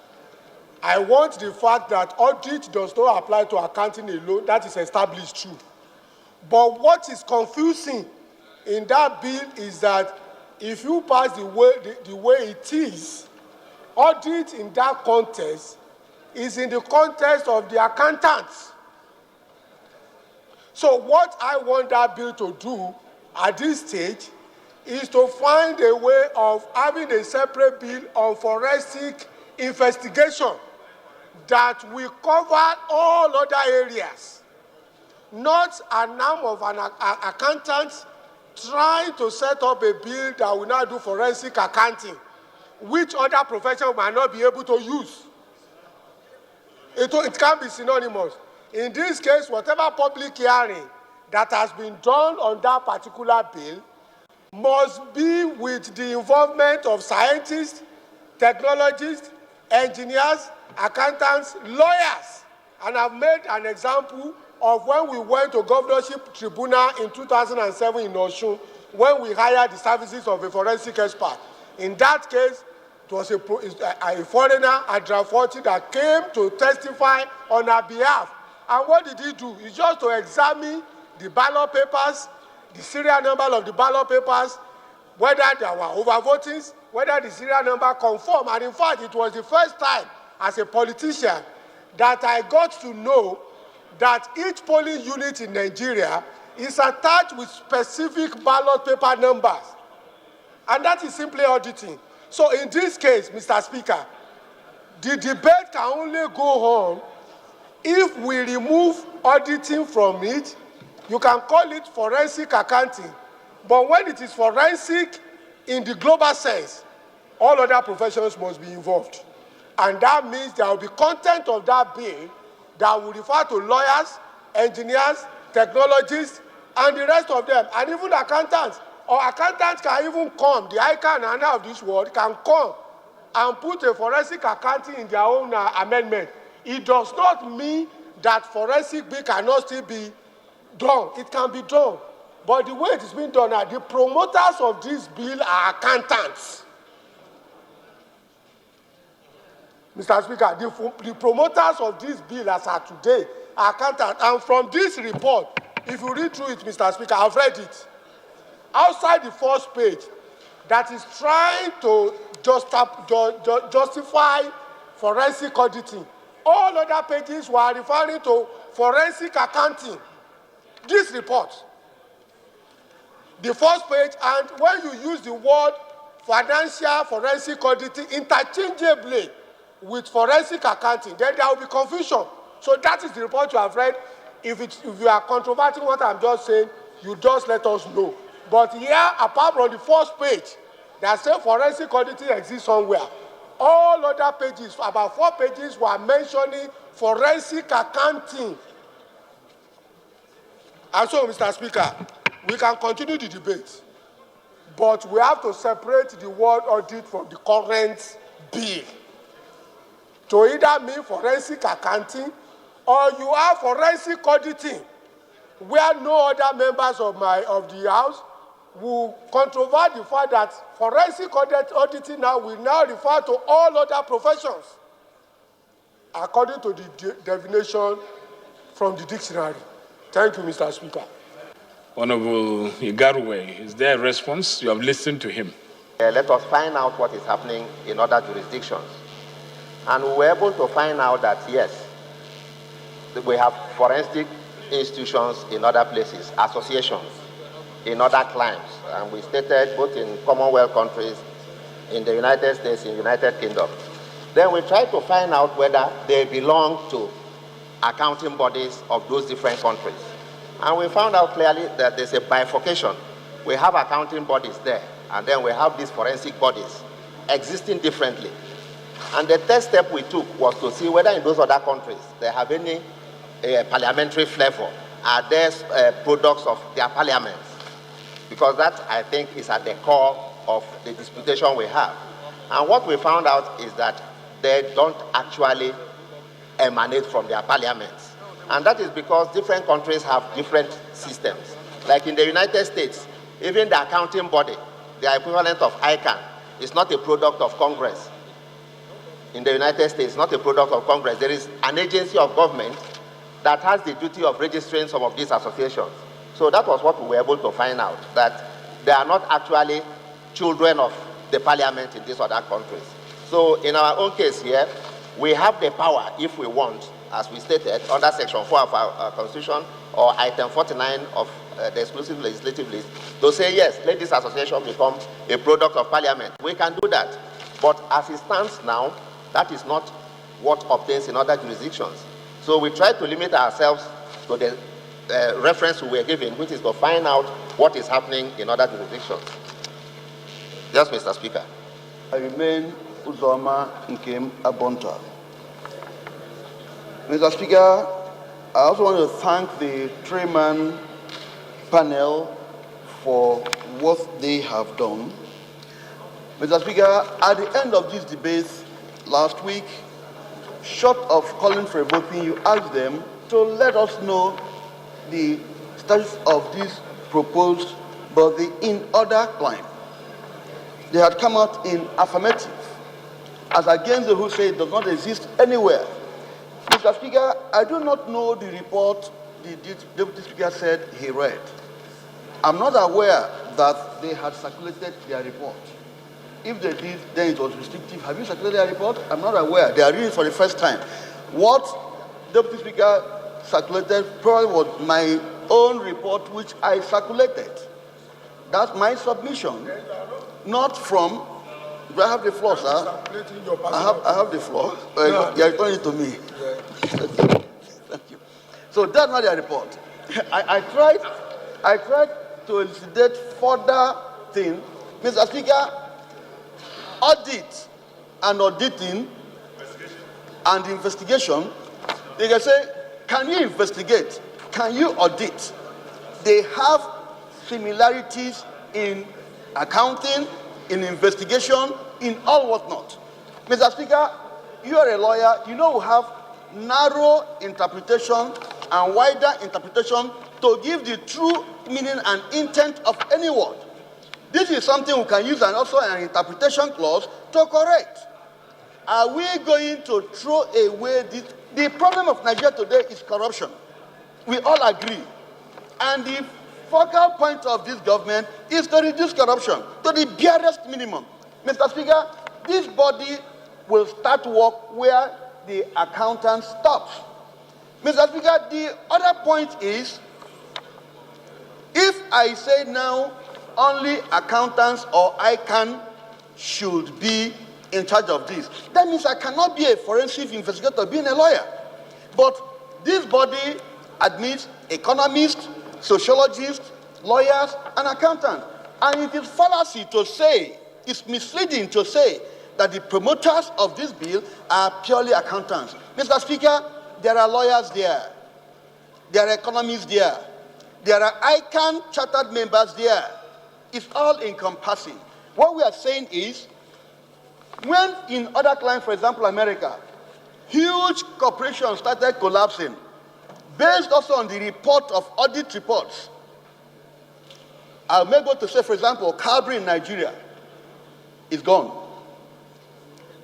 I want the fact that audit does not apply to accounting alone. That is established true. But what is confusing in that bill is that if you pass the way it is, audit in that context is in the context of the accountants. So what I want that bill to do at this stage is to find a way of having a separate bill on forensic investigation that will cover all other areas, not an arm of an accountant trying to set up a bill that will now do forensic accounting, which other profession might not be able to use. It can be synonymous. In this case, whatever public hearing that has been done on that particular bill must be with the involvement of scientists, technologists, engineers, accountants, lawyers. And I've made an example of when we went to governorship tribunal in 2007 in Osun, when we hired the services of a forensic expert. In that case, it was a foreigner, Adrian Forty, that came to testify on our behalf. And what did he do? He just to examine the ballot papers, the serial number of the ballot papers, whether there were overvotings, whether the serial number conformed. And in fact, it was the first time as a politician that I got to know that each polling unit in Nigeria is attached with specific ballot paper numbers. And that is simply auditing. So in this case, Mr. Speaker, the debate can only go on if we remove auditing from it. You can call it forensic accounting, but when it is forensic in the global sense, all other professions must be involved. And that means there will be content of that bill that will refer to lawyers, engineers, technologists, and the rest of them, and even accountants. Or accountants can even come, the ICANN and ANA of this world can come and put a forensic accounting in their own amendment. It does not mean that forensic bill cannot still be done. It can be done. But the way it is being done now, the promoters of this bill are accountants. Mr. Speaker, the promoters of this bill as are today are accountants. And from this report, if you read through it, Mr. Speaker, I've read it. Outside the first page, that is trying to justify forensic auditing. All other pages were referring to forensic accounting. This report, the first page, and when you use the word financial forensic auditing interchangeably with forensic accounting, then there will be confusion. So that is the report you have read. If you are controverting what I'm just saying, you just let us know. But here, apart from the first page, that says forensic auditing exists somewhere. All other pages, about 4 pages, were mentioning forensic accounting. And so, Mr. Speaker, we can continue the debate, but we have to separate the word audit from the current bill. To either mean forensic accounting, or you have forensic auditing, where no other members of the House, will controvert the fact that forensic auditing now will now refer to all other professions according to the definition from the dictionary. Thank you, Mr. Speaker. Honorable Igarwe, is there a response? You have listened to him. Let us find out what is happening in other jurisdictions. And we were able to find out that, yes, we have forensic institutions in other places, associations in other climes. And we stated both in Commonwealth countries, in the United States, in the United Kingdom. Then we tried to find out whether they belong to accounting bodies of those different countries. And we found out clearly that there's a bifurcation. We have accounting bodies there, and then we have these forensic bodies existing differently. And the third step we took was to see whether in those other countries they have any parliamentary flavor. Are there products of their parliaments? Because that, I think, is at the core of the disputation we have. And what we found out is that they don't actually emanate from their parliaments. And that is because different countries have different systems. Like in the United States, even the accounting body, the equivalent of ICANN, is not a product of Congress. In the United States, not a product of Congress. There is an agency of government that has the duty of registering some of these associations. So that was what we were able to find out, that they are not actually children of the parliament in these other countries. So in our own case here, we have the power, if we want, as we stated, under Section 4 of our Constitution, or Item 49 of the exclusive legislative list, to say, yes, let this association become a product of parliament. We can do that. But as it stands now, that is not what obtains in other jurisdictions. So we try to limit ourselves to the reference we were given, which is to find out what is happening in other jurisdictions. Yes, Mr. Speaker. I remain Uzoma Nkem Abonta. Mr. Speaker, I also want to thank the three-man panel for what they have done. Mr. Speaker, at the end of this debate last week, short of calling for a voting, you asked them to let us know the status of this proposed body in other climate. They had come out in affirmative, as against those who say it does not exist anywhere. Mr. Speaker, I do not know the report the Deputy Speaker said he read. I'm not aware that they had circulated their report. If they did, then it was restrictive. Have you circulated their report? I'm not aware. They are reading for the first time. What Deputy Speaker circulated probably was my own report, which I circulated. That's my submission, not from. Do I have the floor, sir? I have the floor. You are returning it to me. Thank you. So that's not their report. I tried to elucidate further things. Mr. Speaker, audit and auditing and investigation, they can say, can you investigate? Can you audit? They have similarities in accounting, in investigation, in all whatnot. Mr. Speaker, you are a lawyer. You know we have narrow interpretation and wider interpretation to give the true meaning and intent of any word. This is something we can use and also an interpretation clause to correct. Are we going to throw away this? The problem of Nigeria today is corruption. We all agree. And the focal point of this government is to reduce corruption to the barest minimum. Mr. Speaker, this body will start work where the accountant stops. Mr. Speaker, the other point is, if I say now only accountants or ICANN should be in charge of this, that means I cannot be a forensic investigator being a lawyer. But this body admits economists, sociologists, lawyers, and accountants. And it is fallacy to say, it's misleading to say that the promoters of this bill are purely accountants. Mr. Speaker, there are lawyers there. There are economists there. There are ICANN chartered members there. It's all encompassing. What we are saying is, when in other clients, for example, America, huge corporations started collapsing, based also on the report of audit reports, I may go to say, for example, Calgary in Nigeria is gone.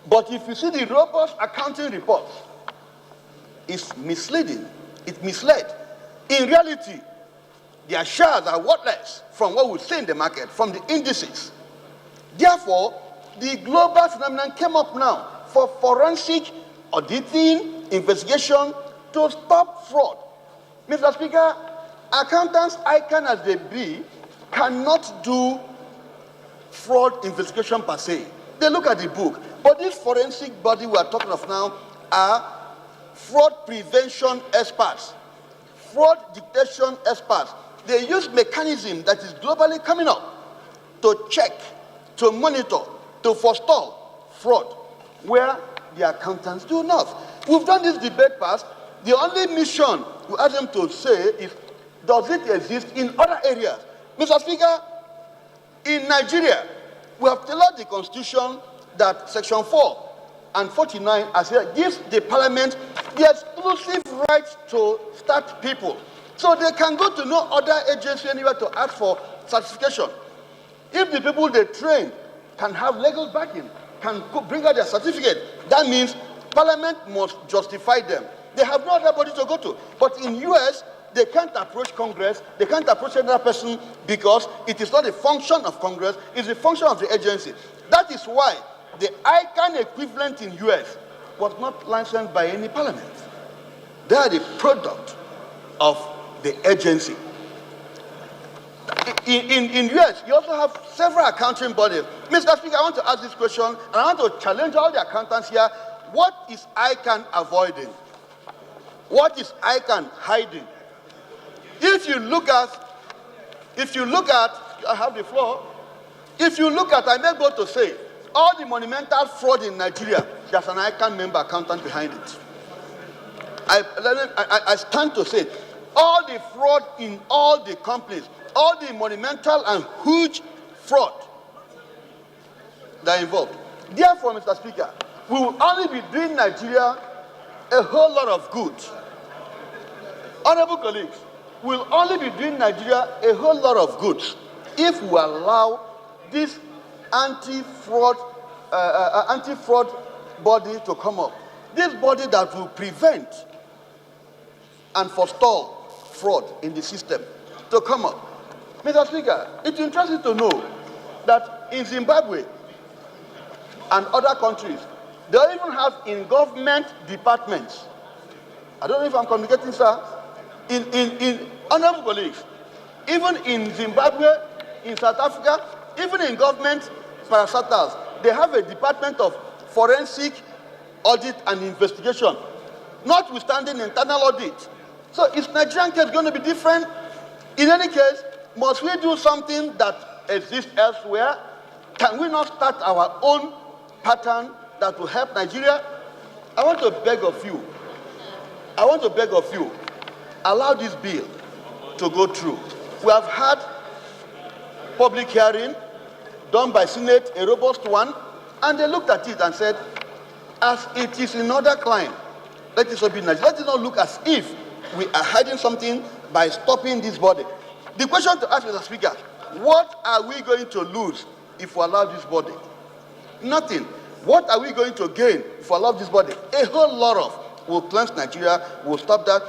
But if you see the robust accounting reports, it's misleading. It's misled. In reality, their shares are worthless from what we see in the market, from the indices. Therefore, the global phenomenon came up now for forensic auditing, investigation to stop fraud. Mr. Speaker, accountants, ICANN as they be, cannot do fraud investigation per se. They look at the book. But this forensic body we are talking of now are fraud prevention experts, fraud detection experts. They use mechanism that is globally coming up to check, to monitor, to forestall fraud, where the accountants do not. We've done this debate past. The only mission we ask them to say is, does it exist in other areas? Mr. Speaker, in Nigeria, we have tailored the Constitution that Section 4 and 49 as it gives the Parliament the exclusive right to start people. So they can go to no other agency anywhere to ask for certification. If the people they train can have legal backing, can bring out their certificate, that means Parliament must justify them. They have no other body to go to. But in US, they can't approach Congress, they can't approach another person because it is not a function of Congress, it's a function of the agency. That is why the ICANN equivalent in US was not licensed by any parliament. They are the product of the agency. In US, you also have several accounting bodies. Mr. Speaker, I want to ask this question, and I want to challenge all the accountants here. What is ICANN avoiding? What is ICANN hiding? If you look at, I have the floor. If you look at, I may go to say, all the monumental fraud in Nigeria, there's an ICANN member accountant behind it. I stand to say, all the fraud in all the companies, all the monumental and huge fraud that are involved. Therefore, Mr. Speaker, we will only be doing Nigeria a whole lot of good. Honorable colleagues, we will only be doing Nigeria a whole lot of good if we allow this anti-fraud body to come up. This body that will prevent and forestall fraud in the system to come up. Mr. Speaker, it's interesting to know that in Zimbabwe and other countries, they even have in-government departments. I don't know if I'm communicating, sir. In honorable colleagues, even in Zimbabwe, in South Africa, even in government parastatals, they have a department of forensic audit and investigation, notwithstanding internal audit. So is Nigerian case going to be different? In any case, must we do something that exists elsewhere? Can we not start our own pattern that will help Nigeria? I want to beg of you, allow this bill to go through. We have had public hearing done by Senate, a robust one, and they looked at it and said, as it is in other clime, let it be Nigeria. Let it not look as if we are hiding something by stopping this body. The question to ask, Mr. Speaker, what are we going to lose if we allow this body? Nothing. What are we going to gain if we allow this body? A whole lot of. We'll cleanse Nigeria, we'll stop that.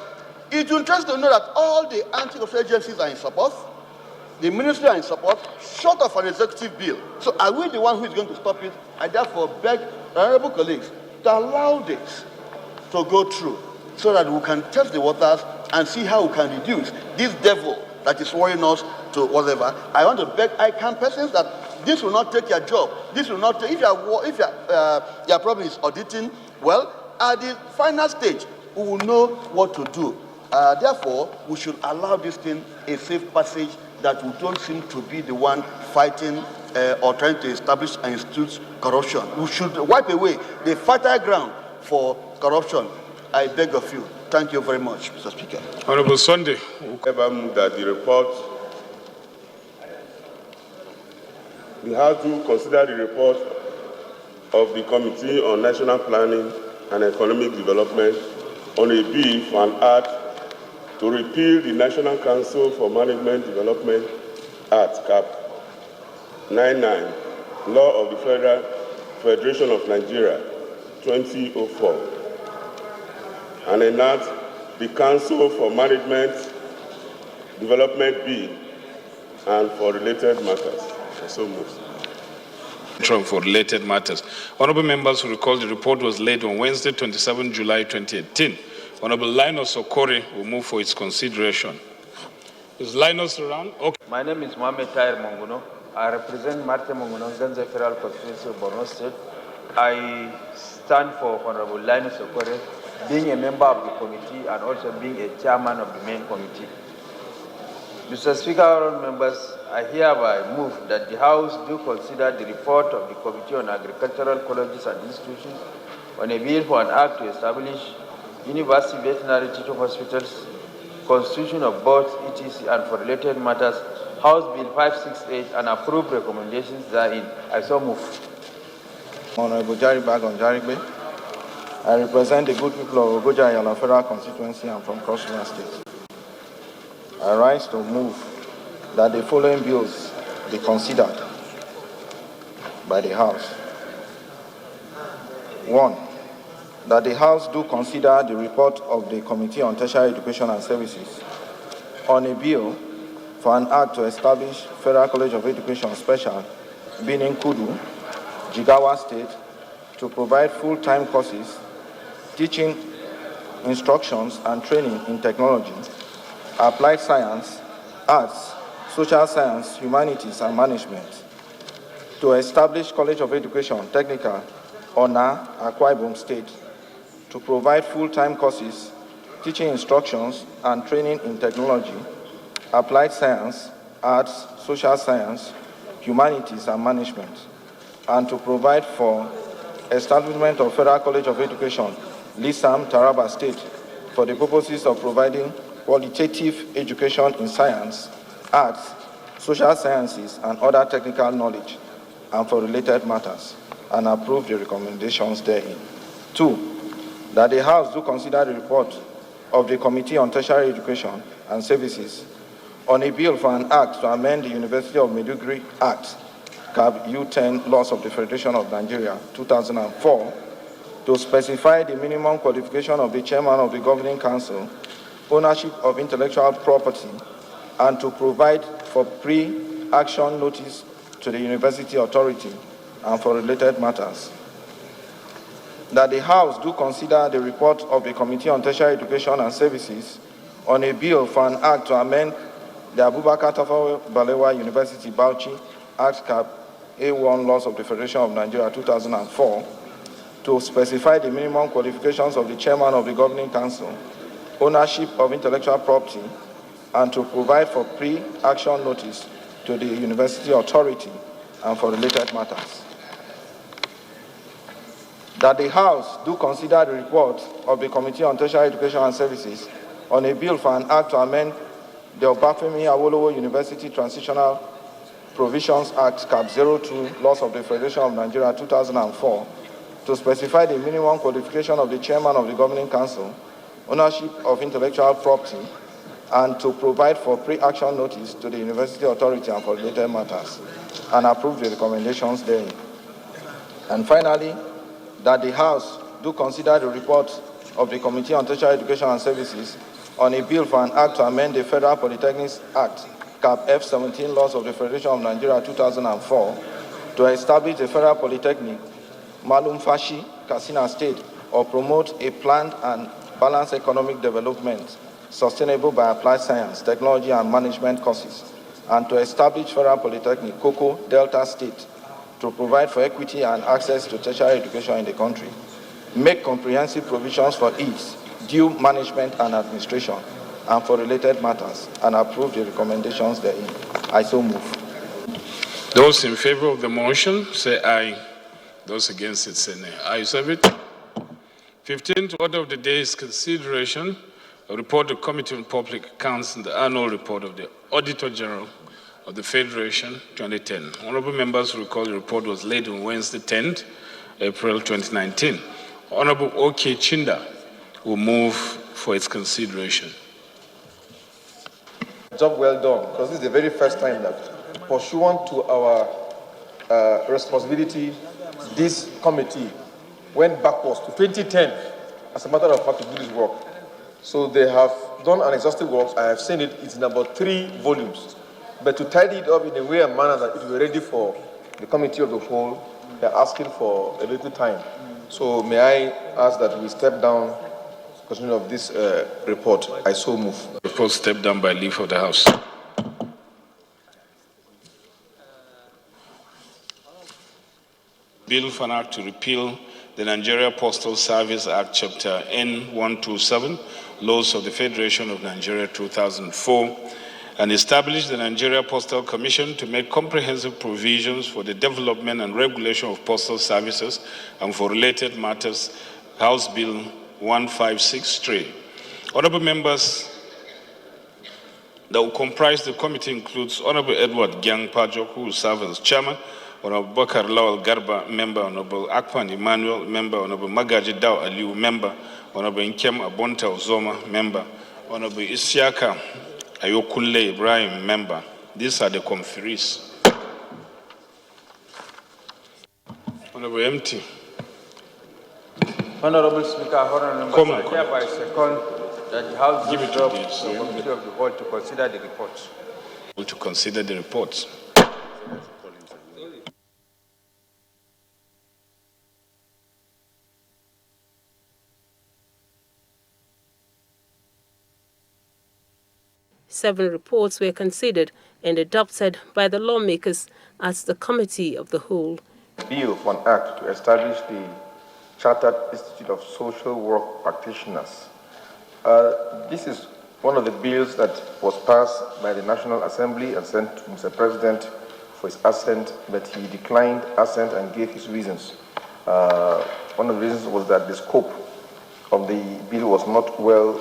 It's interesting to know that all the anti-corruption agencies are in support. The ministry are in support, short of an executive bill. So are we the one who is going to stop it? I therefore beg honorable colleagues to allow this to go through so that we can test the waters and see how we can reduce this devil that is worrying us to whatever. I want to beg ICANN persons that this will not take your job. This will not take, if your problem is auditing, well, at the final stage, we will know what to do. Therefore, we should allow this thing a safe passage that we don't seem to be the one fighting or trying to establish and institute corruption. We should wipe away the fertile ground for corruption. I beg of you. Thank you very much, Mr. Speaker. Honorable Sunday. That the report, we have to consider the report of the Committee on National Planning and Economic Development on a bill for an act to repeal the National Council for Management Development Act, Cap 99, Law of the Federation of Nigeria, 2004, and enact the Council for Management Development Bill and for related matters. So moved. For related matters. Honorable members who recall the report was laid on Wednesday, 27 July 2018. Honorable Linus Okore will move for its consideration. Is Linus around? Okay. My name is Mohamed Tahir Monguno. I represent Marte Monguno, Ganze Federal Constituency of Borno State. I stand for Honorable Linus Okore, being a member of the committee and also being a chairman of the main committee. Mr. Speaker, honorable members, I hereby move that the House do consider the report of the Committee on Agricultural Colleges and Institutions on a bill for an act to establish university veterinary teaching hospitals, constitution of both etc. and for related matters, House Bill 568, and approve recommendations therein. I so move. Honorable Jaribag on Jarigbe. I represent the good people of Abuja Yala Federal Constituency and from Cross River State. I rise to move that the following bills be considered by the House. 1. That the House do consider the report of the Committee on Tertiary Education and Services on a bill for an act to establish Federal College of Education Special, Benin Kudu, Jigawa State, to provide full-time courses, teaching, instructions, and training in technology, applied science, arts, social science, humanities, and management, to establish College of Education, Technical, Ona, Akwa Ibom State, to provide full-time courses, teaching instructions, and training in technology, applied science, arts, social science, humanities, and management, and to provide for establishment of Federal College of Education, Lisam, Taraba State, for the purposes of providing qualitative education in science, arts, social sciences, and other technical knowledge, and for related matters, and approve the recommendations therein. 2, that the House do consider the report of the Committee on Tertiary Education and Services on a bill for an act to amend the University of Maiduguri Act, CAB U10, Laws of the Federation of Nigeria, 2004, to specify the minimum qualification of the chairman of the governing council, ownership of intellectual property, and to provide for pre-action notice to the university authority and for related matters. That the House do consider the report of the Committee on Tertiary Education and Services on a bill for an act to amend the Abubakar Tafawa Balewa University Bauchi Act Cap A1 Laws of the Federation of Nigeria 2004 to specify the minimum qualifications of the chairman of the governing council, ownership of intellectual property, and to provide for pre-action notice to the university authority and for related matters. That the House do consider the report of the Committee on Tertiary Education and Services on a bill for an act to amend the Obafemi Awolowo University Transitional Provisions Act Cap 02 Laws of the Federation of Nigeria 2004 to specify the minimum qualification of the chairman of the governing council, ownership of intellectual property, and to provide for pre-action notice to the university authority and for related matters, and approve the recommendations therein. And finally, that the House do consider the report of the Committee on Tertiary Education and Services on a bill for an act to amend the Federal Polytechnics Act, Cap F17 Laws of the Federation of Nigeria 2004, to establish the Federal Polytechnic, Malum Fashi, Katsina State, or promote a planned and balanced economic development sustainable by applied science, technology, and management courses, and to establish Federal Polytechnic, Koko, Delta State, to provide for equity and access to tertiary education in the country, make comprehensive provisions for its due management and administration, and for related matters, and approve the recommendations therein. I so move. Those in favor of the motion, say aye. Those against it, say nay. Ayes have it. 15th order of the day is consideration of report of Committee on Public Accounts and the annual report of the Auditor General of the Federation 2010. Honorable members recall the report was laid on Wednesday, 10th April 2019. Honorable O.K. Chinda will move for its consideration. Job well done, because this is the very first time that pursuant to our responsibility, this committee went backwards to 2010, as a matter of fact, to do this work. So they have done an exhaustive work. I have seen it. It's in about 3 volumes. But to tidy it up in a way and manner that it will be ready for the committee of the whole, they're asking for a little time. So may I ask that we step down concerning of this report? I so move. Report step down by leave of the House. Bill for an act to repeal the Nigeria Postal Service Act, Chapter N127, Laws of the Federation of Nigeria 2004, and establish the Nigeria Postal Commission to make comprehensive provisions for the development and regulation of postal services and for related matters, House Bill 1563. Honorable members, that will comprise the committee includes Honorable Edward Gyang Pajok, who will serve as chairman, Honorable Bakar Lawal Garba, member, Honorable Akpan Emmanuel, member, Honorable Magaji Dao Aliu, member, Honorable Nkem Abonta Ozoma, member, Honorable Isiaka Ayokunle Ibrahim, member. These are the conferees. Honorable MT. Honorable Speaker, Honorable Members, I hereby second that the House give it up to the Committee of the Whole to consider the report. To consider the reports. Seven reports were considered and adopted by the lawmakers as the Committee of the Whole. Bill for an act to establish the Chartered Institute of Social Work Practitioners. This is one of the bills that was passed by the National Assembly and sent to Mr. President for his assent, but he declined assent and gave his reasons. One of the reasons was that the scope of the bill was not well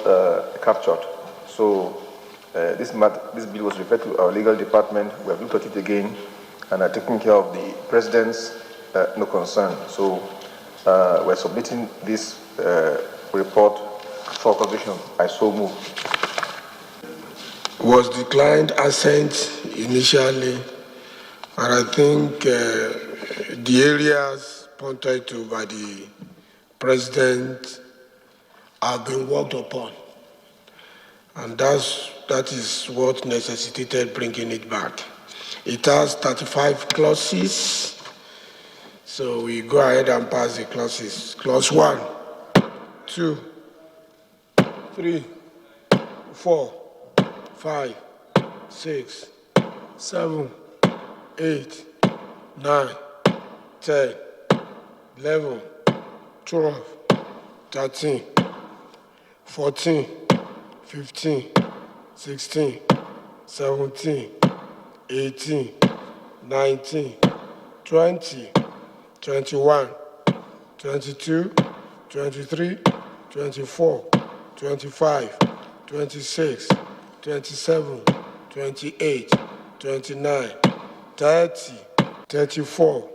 captured. So this bill was referred to our legal department. We have looked at it again and are taking care of the President's no concern. So we're submitting this report for consideration. I so move. Was declined assent initially, and I think the areas pointed to by the President have been worked upon, and that is what necessitated bringing it back. It has 35 clauses, so we go ahead and pass the clauses. Clause 1, 2, 3, 4, 5, 6, 7, 8, 9, 10, 11, 12, 13, 14, 15, 16, 17, 18, 19, 20, 21, 22, 23, 24, 25, 26, 27, 28, 29, 30, 34,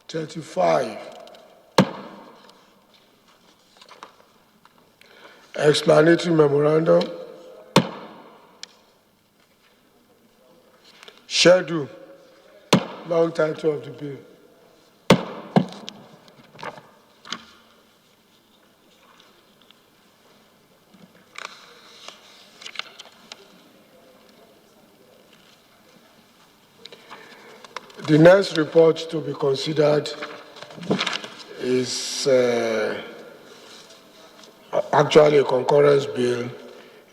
35. Explanatory memorandum. Schedule. Long title of the bill. The next report to be considered is actually a concurrence bill,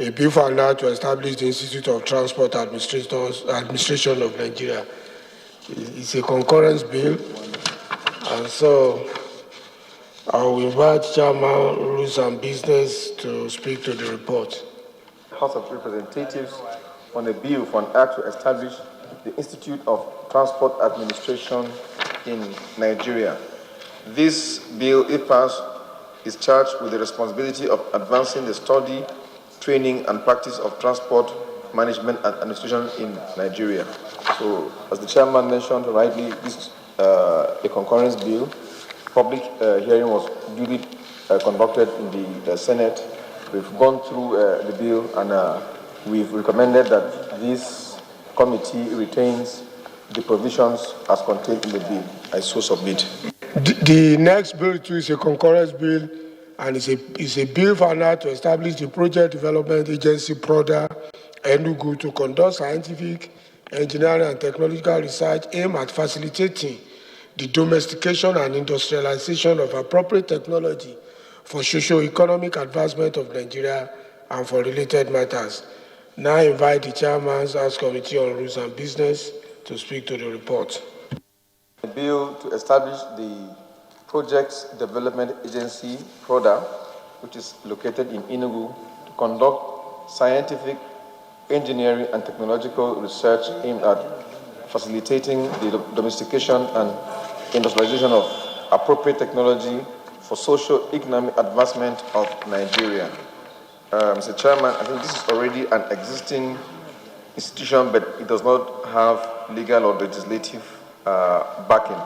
a bill for an act to establish the Institute of Transport Administration of Nigeria. It's a concurrence bill, and so I will invite Chairman Rules and Business to speak to the report. House of Representatives on a bill for an act to establish the Institute of Transport Administration in Nigeria. This bill, if passed, is charged with the responsibility of advancing the study, training, and practice of transport management and administration in Nigeria. So, as the chairman mentioned rightly, this is a concurrence bill. Public hearing was duly conducted in the Senate. We've gone through the bill, and we've recommended that this committee retains the provisions as contained in the bill. I so submit. The next bill too is a concurrence bill, and it's a bill for now to establish the Project Development Agency (PRODA) Enugu to conduct scientific, engineering, and technological research aimed at facilitating the domestication and industrialization of appropriate technology for socio-economic advancement of Nigeria and for related matters. Now I invite the Chairman's House Committee on Rules and Business to speak to the report. A bill to establish the Projects Development Agency, PRODA, which is located in Enugu, to conduct scientific, engineering, and technological research aimed at facilitating the domestication and industrialization of appropriate technology for socio-economic advancement of Nigeria. Mr. Chairman, I think this is already an existing institution, but it does not have legal or legislative backing.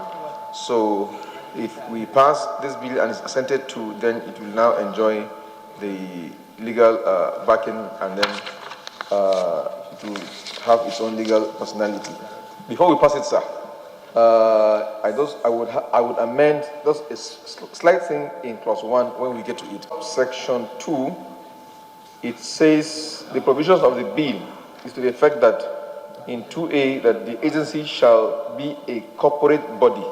So if we pass this bill and it's assented to, then it will now enjoy the legal backing, and then it will have its own legal personality. Before we pass it, sir, I would amend just a slight thing in clause 1 when we get to it. Section 2, it says the provisions of the bill is to the effect that in 2A that the agency shall be a corporate body.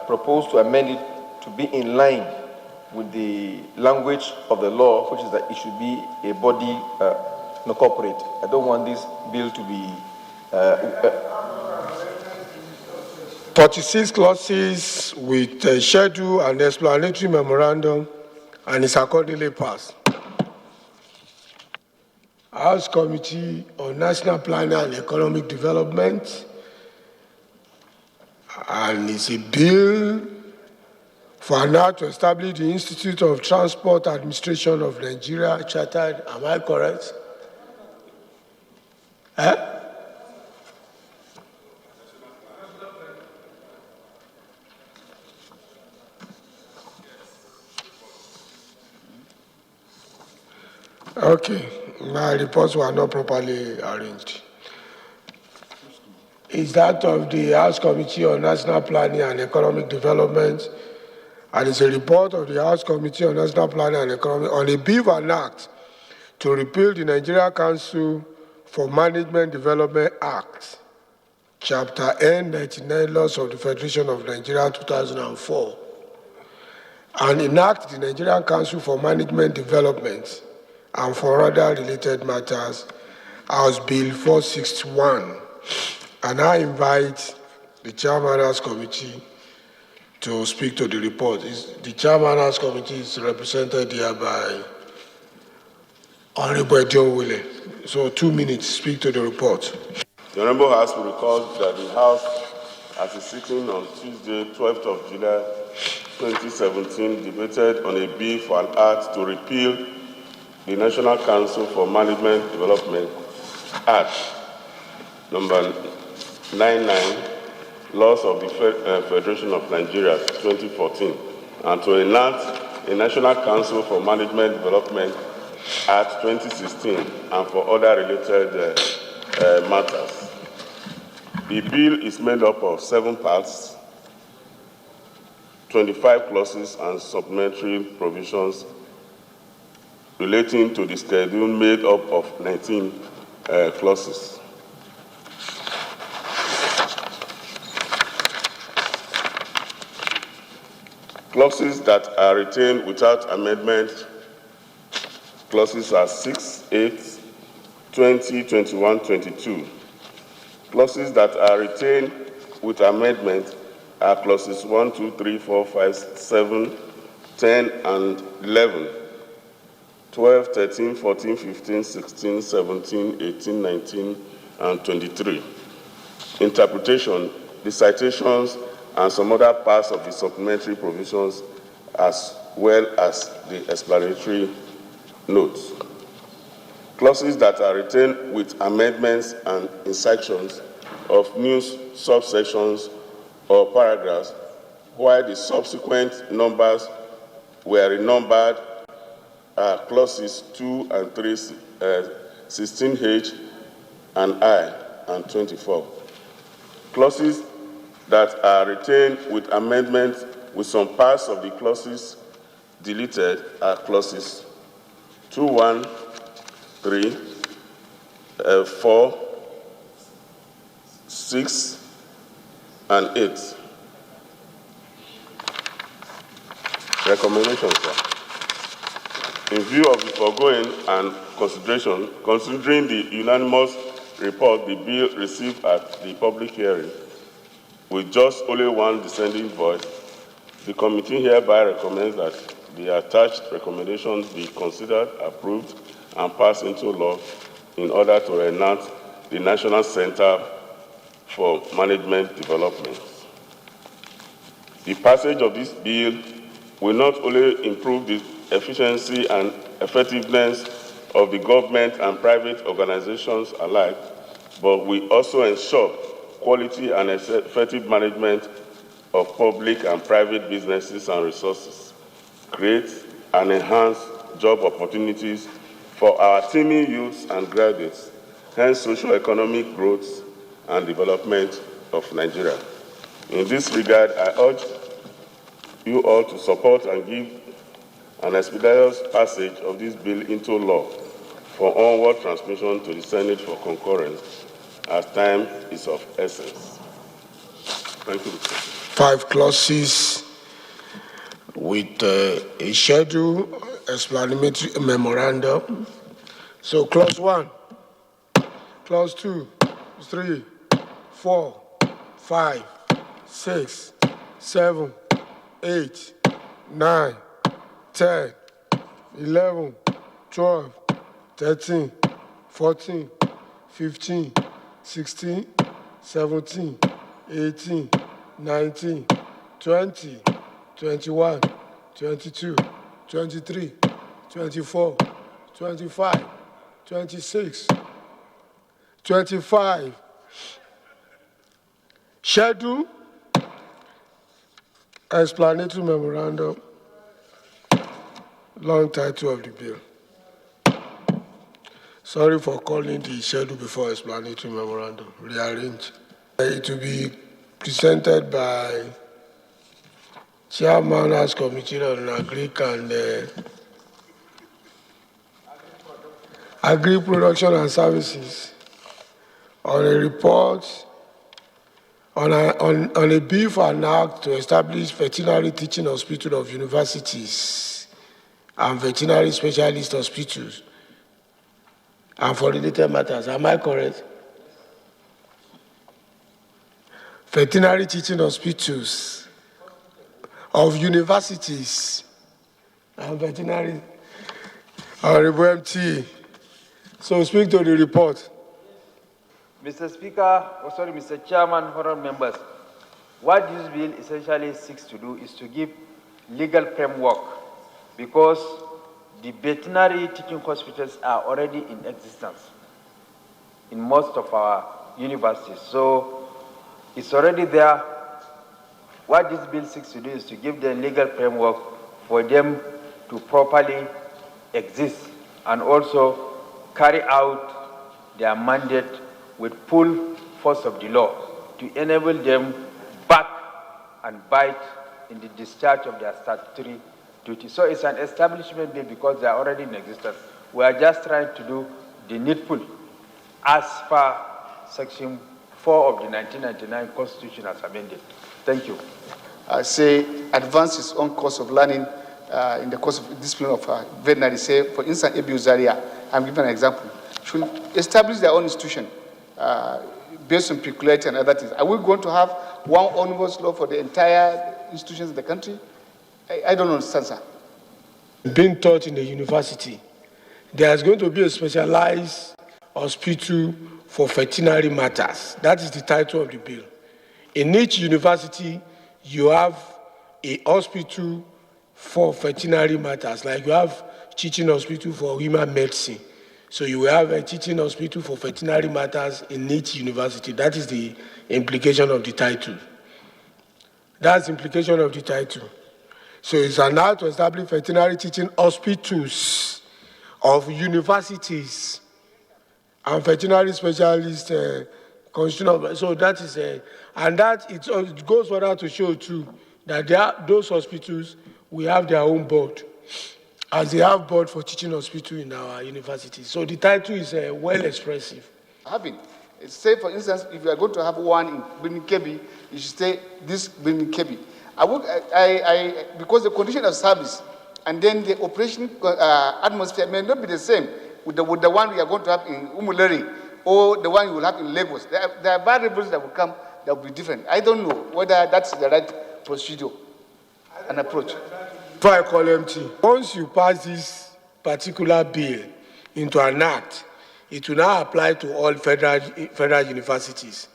Propose to amend it to be in line with the language of the law, which is that it should be a body, no corporate. I don't want this bill to be 46 clauses with a schedule and explanatory memorandum, and it's accordingly passed. House Committee on National Planning and Economic Development, and it's a bill for now to establish the Institute of Transport Administration of Nigeria, chartered. Am I correct? Okay, my reports were not properly arranged. Is that of the House Committee on National Planning and Economic Development, and it's a report of the House Committee on National Planning and Economic on a bill and act to repeal the Nigerian Council for Management Development Act, Chapter N, 99 Laws of the Federation of Nigeria, 2004, and enact the Nigerian Council for Management Development and for other related matters, House Bill 461. And I invite the Chairman House Committee to speak to the report. The Chairman House Committee is represented here by Honorable John Wille. So 2 minutes, speak to the report. The Honorable House will recall that the House, at a sitting on Tuesday, 12th of July 2017, debated on a bill for an act to repeal the National Council for Management Development Act, number 99, Laws of the Federation of Nigeria, 2014, and to enact a National Council for Management Development Act, 2016, and for other related matters. The bill is made up of 7 parts, 25 clauses and supplementary provisions relating to the schedule made up of 19 clauses. Clauses that are retained without amendment, clauses are 6, 8, 20, 21, 22. Clauses that are retained with amendment are clauses 1, 2, 3, 4, 5, 7, 10, and 11. 12, 13, 14, 15, 16, 17, 18, 19, and 23. Interpretation, the citations, and some other parts of the supplementary provisions, as well as the explanatory notes. Clauses that are retained with amendments and insertions of new subsections or paragraphs, while the subsequent numbers were renumbered, clauses 2 and 3, 16H, and I and 24. Clauses that are retained with amendments with some parts of the clauses deleted are clauses 2, 1, 3, 4, 6, and 8. Recommendations, sir. In view of the foregoing and consideration, considering the unanimous report the bill received at the public hearing, with just only one dissenting voice, the committee hereby recommends that the attached recommendations be considered, approved, and passed into law in order to enact the National Center for Management Development. The passage of this bill will not only improve the efficiency and effectiveness of the government and private organizations alike, but will also ensure quality and effective management of public and private businesses and resources, create and enhance job opportunities for our teeming youths and graduates, hence socio-economic growth and development of Nigeria. In this regard, I urge you all to support and give an expeditious passage of this bill into law for onward transmission to the Senate for concurrence, as time is of essence. Thank you, Mr. President. 5 clauses with a schedule, explanatory memorandum. So clause 1, clause 2, 3, 4, 5, 6, 7, 8, 9, 10, 11, 12, 13, 14, 15, 16, 17, 18, 19, 20, 21, 22, 23, 24, 25, 26, 25. Schedule, explanatory memorandum, long title of the bill. Sorry for calling the schedule before explanatory memorandum. Rearrange. It will be presented by Chairman House Committee on Agric and Agri-Production and Services on a report on a bill for an act to establish veterinary teaching hospital of universities and veterinary specialist hospitals and for related matters. Am I correct? Veterinary teaching hospitals of universities and veterinary. Honorable MT. So speak to the report. Mr. Speaker, Mr. Chairman, honorable members, what this bill essentially seeks to do is to give legal framework because the veterinary teaching hospitals are already in existence in most of our universities. So it's already there. What this bill seeks to do is to give them legal framework for them to properly exist and also carry out their mandate with full force of the law to enable them back and bite in the discharge of their statutory duty. So it's an establishment bill because they are already in existence. We are just trying to do the needful as per Section 4 of the 1999 Constitution as amended. Thank you. I say advances on course of learning in the course of discipline of veterinary. Say, for instance, Abuja, I'm giving an example, should establish their own institution based on peculiarity and other things. Are we going to have one omnibus law for the entire institutions in the country? I don't understand, sir. Being taught in the university, there's going to be a specialized hospital for veterinary matters. That is the title of the bill. In each university, you have a hospital for veterinary matters, like you have teaching hospital for human medicine. So you will have a teaching hospital for veterinary matters in each university. That is the implication of the title. That's the implication of the title. So it's an act to establish veterinary teaching hospitals of universities and veterinary specialist constitutional. So that is and that it goes further to show too that those hospitals we have their own board, as they have board for teaching hospital in our universities. So the title is well expressive. Say, for instance, if you are going to have one in Birnin Kebbi, you should say this Birnin Kebbi. Because the condition of service and then the operation atmosphere may not be the same with the one we are going to have in Umuleri or the one you will have in Lagos. There are variables that will come that will be different. I don't know whether that's the right procedure and approach. Before I call MT, once you pass this particular bill into an act, it will now apply to all federal universities.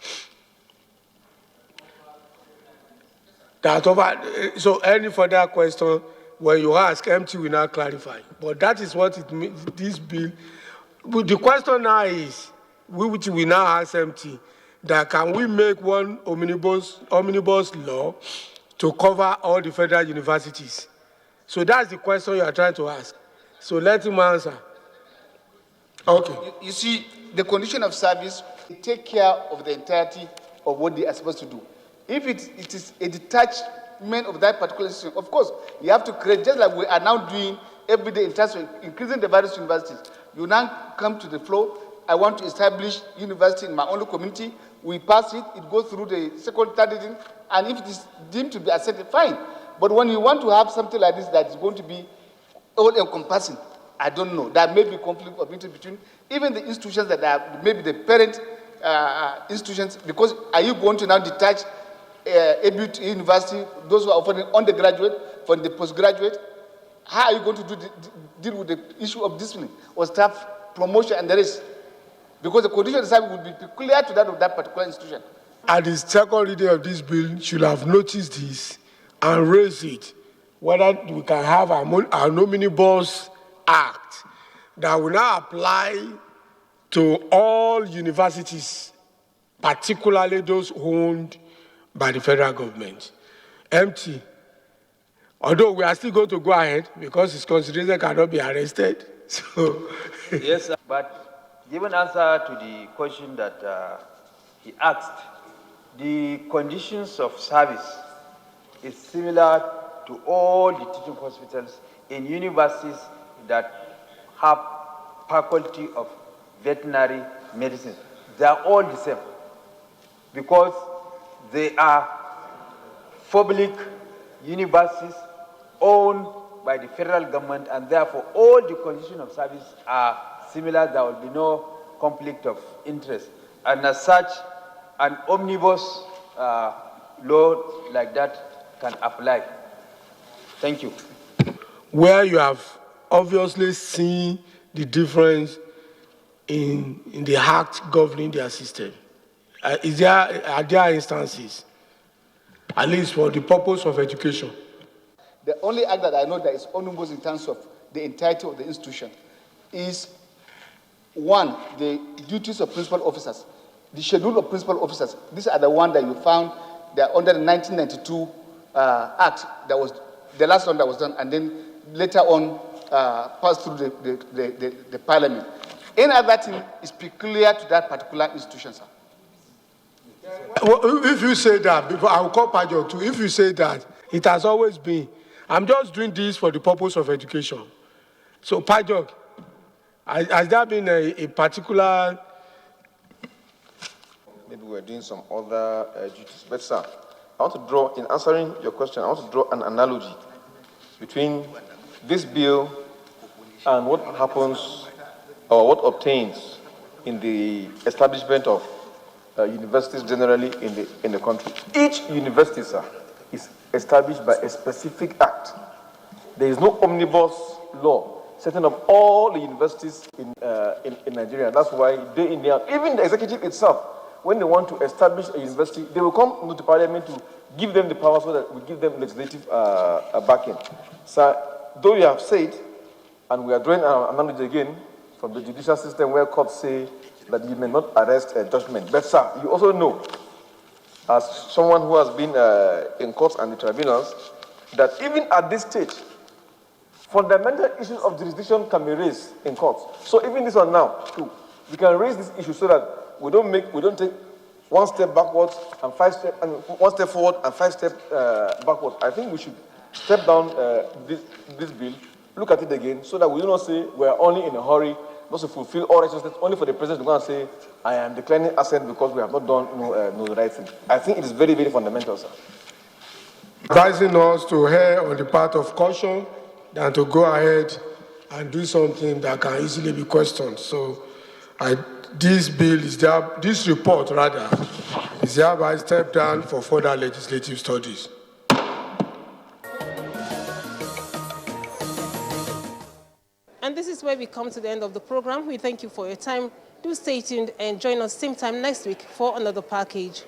So any further question, when you ask, MT will now clarify. But that is what it means, this bill. But the question now is, which we now ask MT, that can we make one omnibus law to cover all the federal universities? So that's the question you are trying to ask. So let him answer. Okay. You see, the condition of service, take care of the entirety of what they are supposed to do. If it is a detachment of that particular system, of course, you have to create, just like we are now doing every day in terms of increasing the various universities. You now come to the floor, I want to establish university in my own community. We pass it, it goes through the second, third reading, and if it is deemed to be accepted, fine. But when you want to have something like this that is going to be all-encompassing, I don't know. There may be conflict of interest between even the institutions that are maybe the parent institutions, because are you going to now detach Abuja University, those who are offering undergraduate from the postgraduate? How are you going to deal with the issue of discipline or staff promotion and the rest? Because the condition of the service would be peculiar to that of that particular institution. At the second reading of this bill, should have noticed this and raised it, whether we can have our omnibus act that will now apply to all universities, particularly those owned by the federal government. MT, although we are still going to go ahead because his consideration cannot be arrested. So yes, sir. But given answer to the question that he asked, the conditions of service is similar to all the teaching hospitals in universities that have faculty of veterinary medicine. They are all the same because they are public universities owned by the federal government, and therefore all the conditions of service are similar. There will be no conflict of interest. And as such, an omnibus law like that can apply. Thank you. Where you have obviously seen the difference in the act governing their system, are there instances, at least for the purpose of education? The only act that I know that is omnibus in terms of the entirety of the institution is, one, the duties of principal officers, the schedule of principal officers. These are the ones that you found that under the 1992 Act, that was the last one that was done, and then later on passed through the parliament. Any other thing is peculiar to that particular institution, sir. Well, if you say that, before I will call Pajok too, if you say that, it has always been, I'm just doing this for the purpose of education. So Pajok, has there been a particular... Maybe we're doing some other duties. But sir, I want to draw, in answering your question, I want to draw an analogy between this bill and what happens or what obtains in the establishment of universities generally in the country. Each university, sir, is established by a specific act. There is no omnibus law setting up all the universities in Nigeria. That's why day in, day out, even the executive itself, when they want to establish a university, they will come to the parliament to give them the power so that we give them legislative backing. So, though you have said, and we are drawing an analogy again from the judicial system where courts say that you may not arrest a judgment. But sir, you also know, as someone who has been in courts and the tribunals, that even at this stage, fundamental issues of jurisdiction can be raised in courts. So even this one now, too, we can raise this issue so that we don't take one step backwards and one step forward and 5 steps backwards. I think we should step down this bill, look at it again, so that we do not say we are only in a hurry not to fulfill all righteousness, only for the president to go and say, I am declining assent because we have not done the right thing. I think it is very, very fundamental, sir. Advising us to err on the part of caution than to go ahead and do something that can easily be questioned. So this report rather, is hereby stepped down for further legislative studies. And this is where we come to the end of the program. We thank you for your time. Do stay tuned and join us same time next week for another package.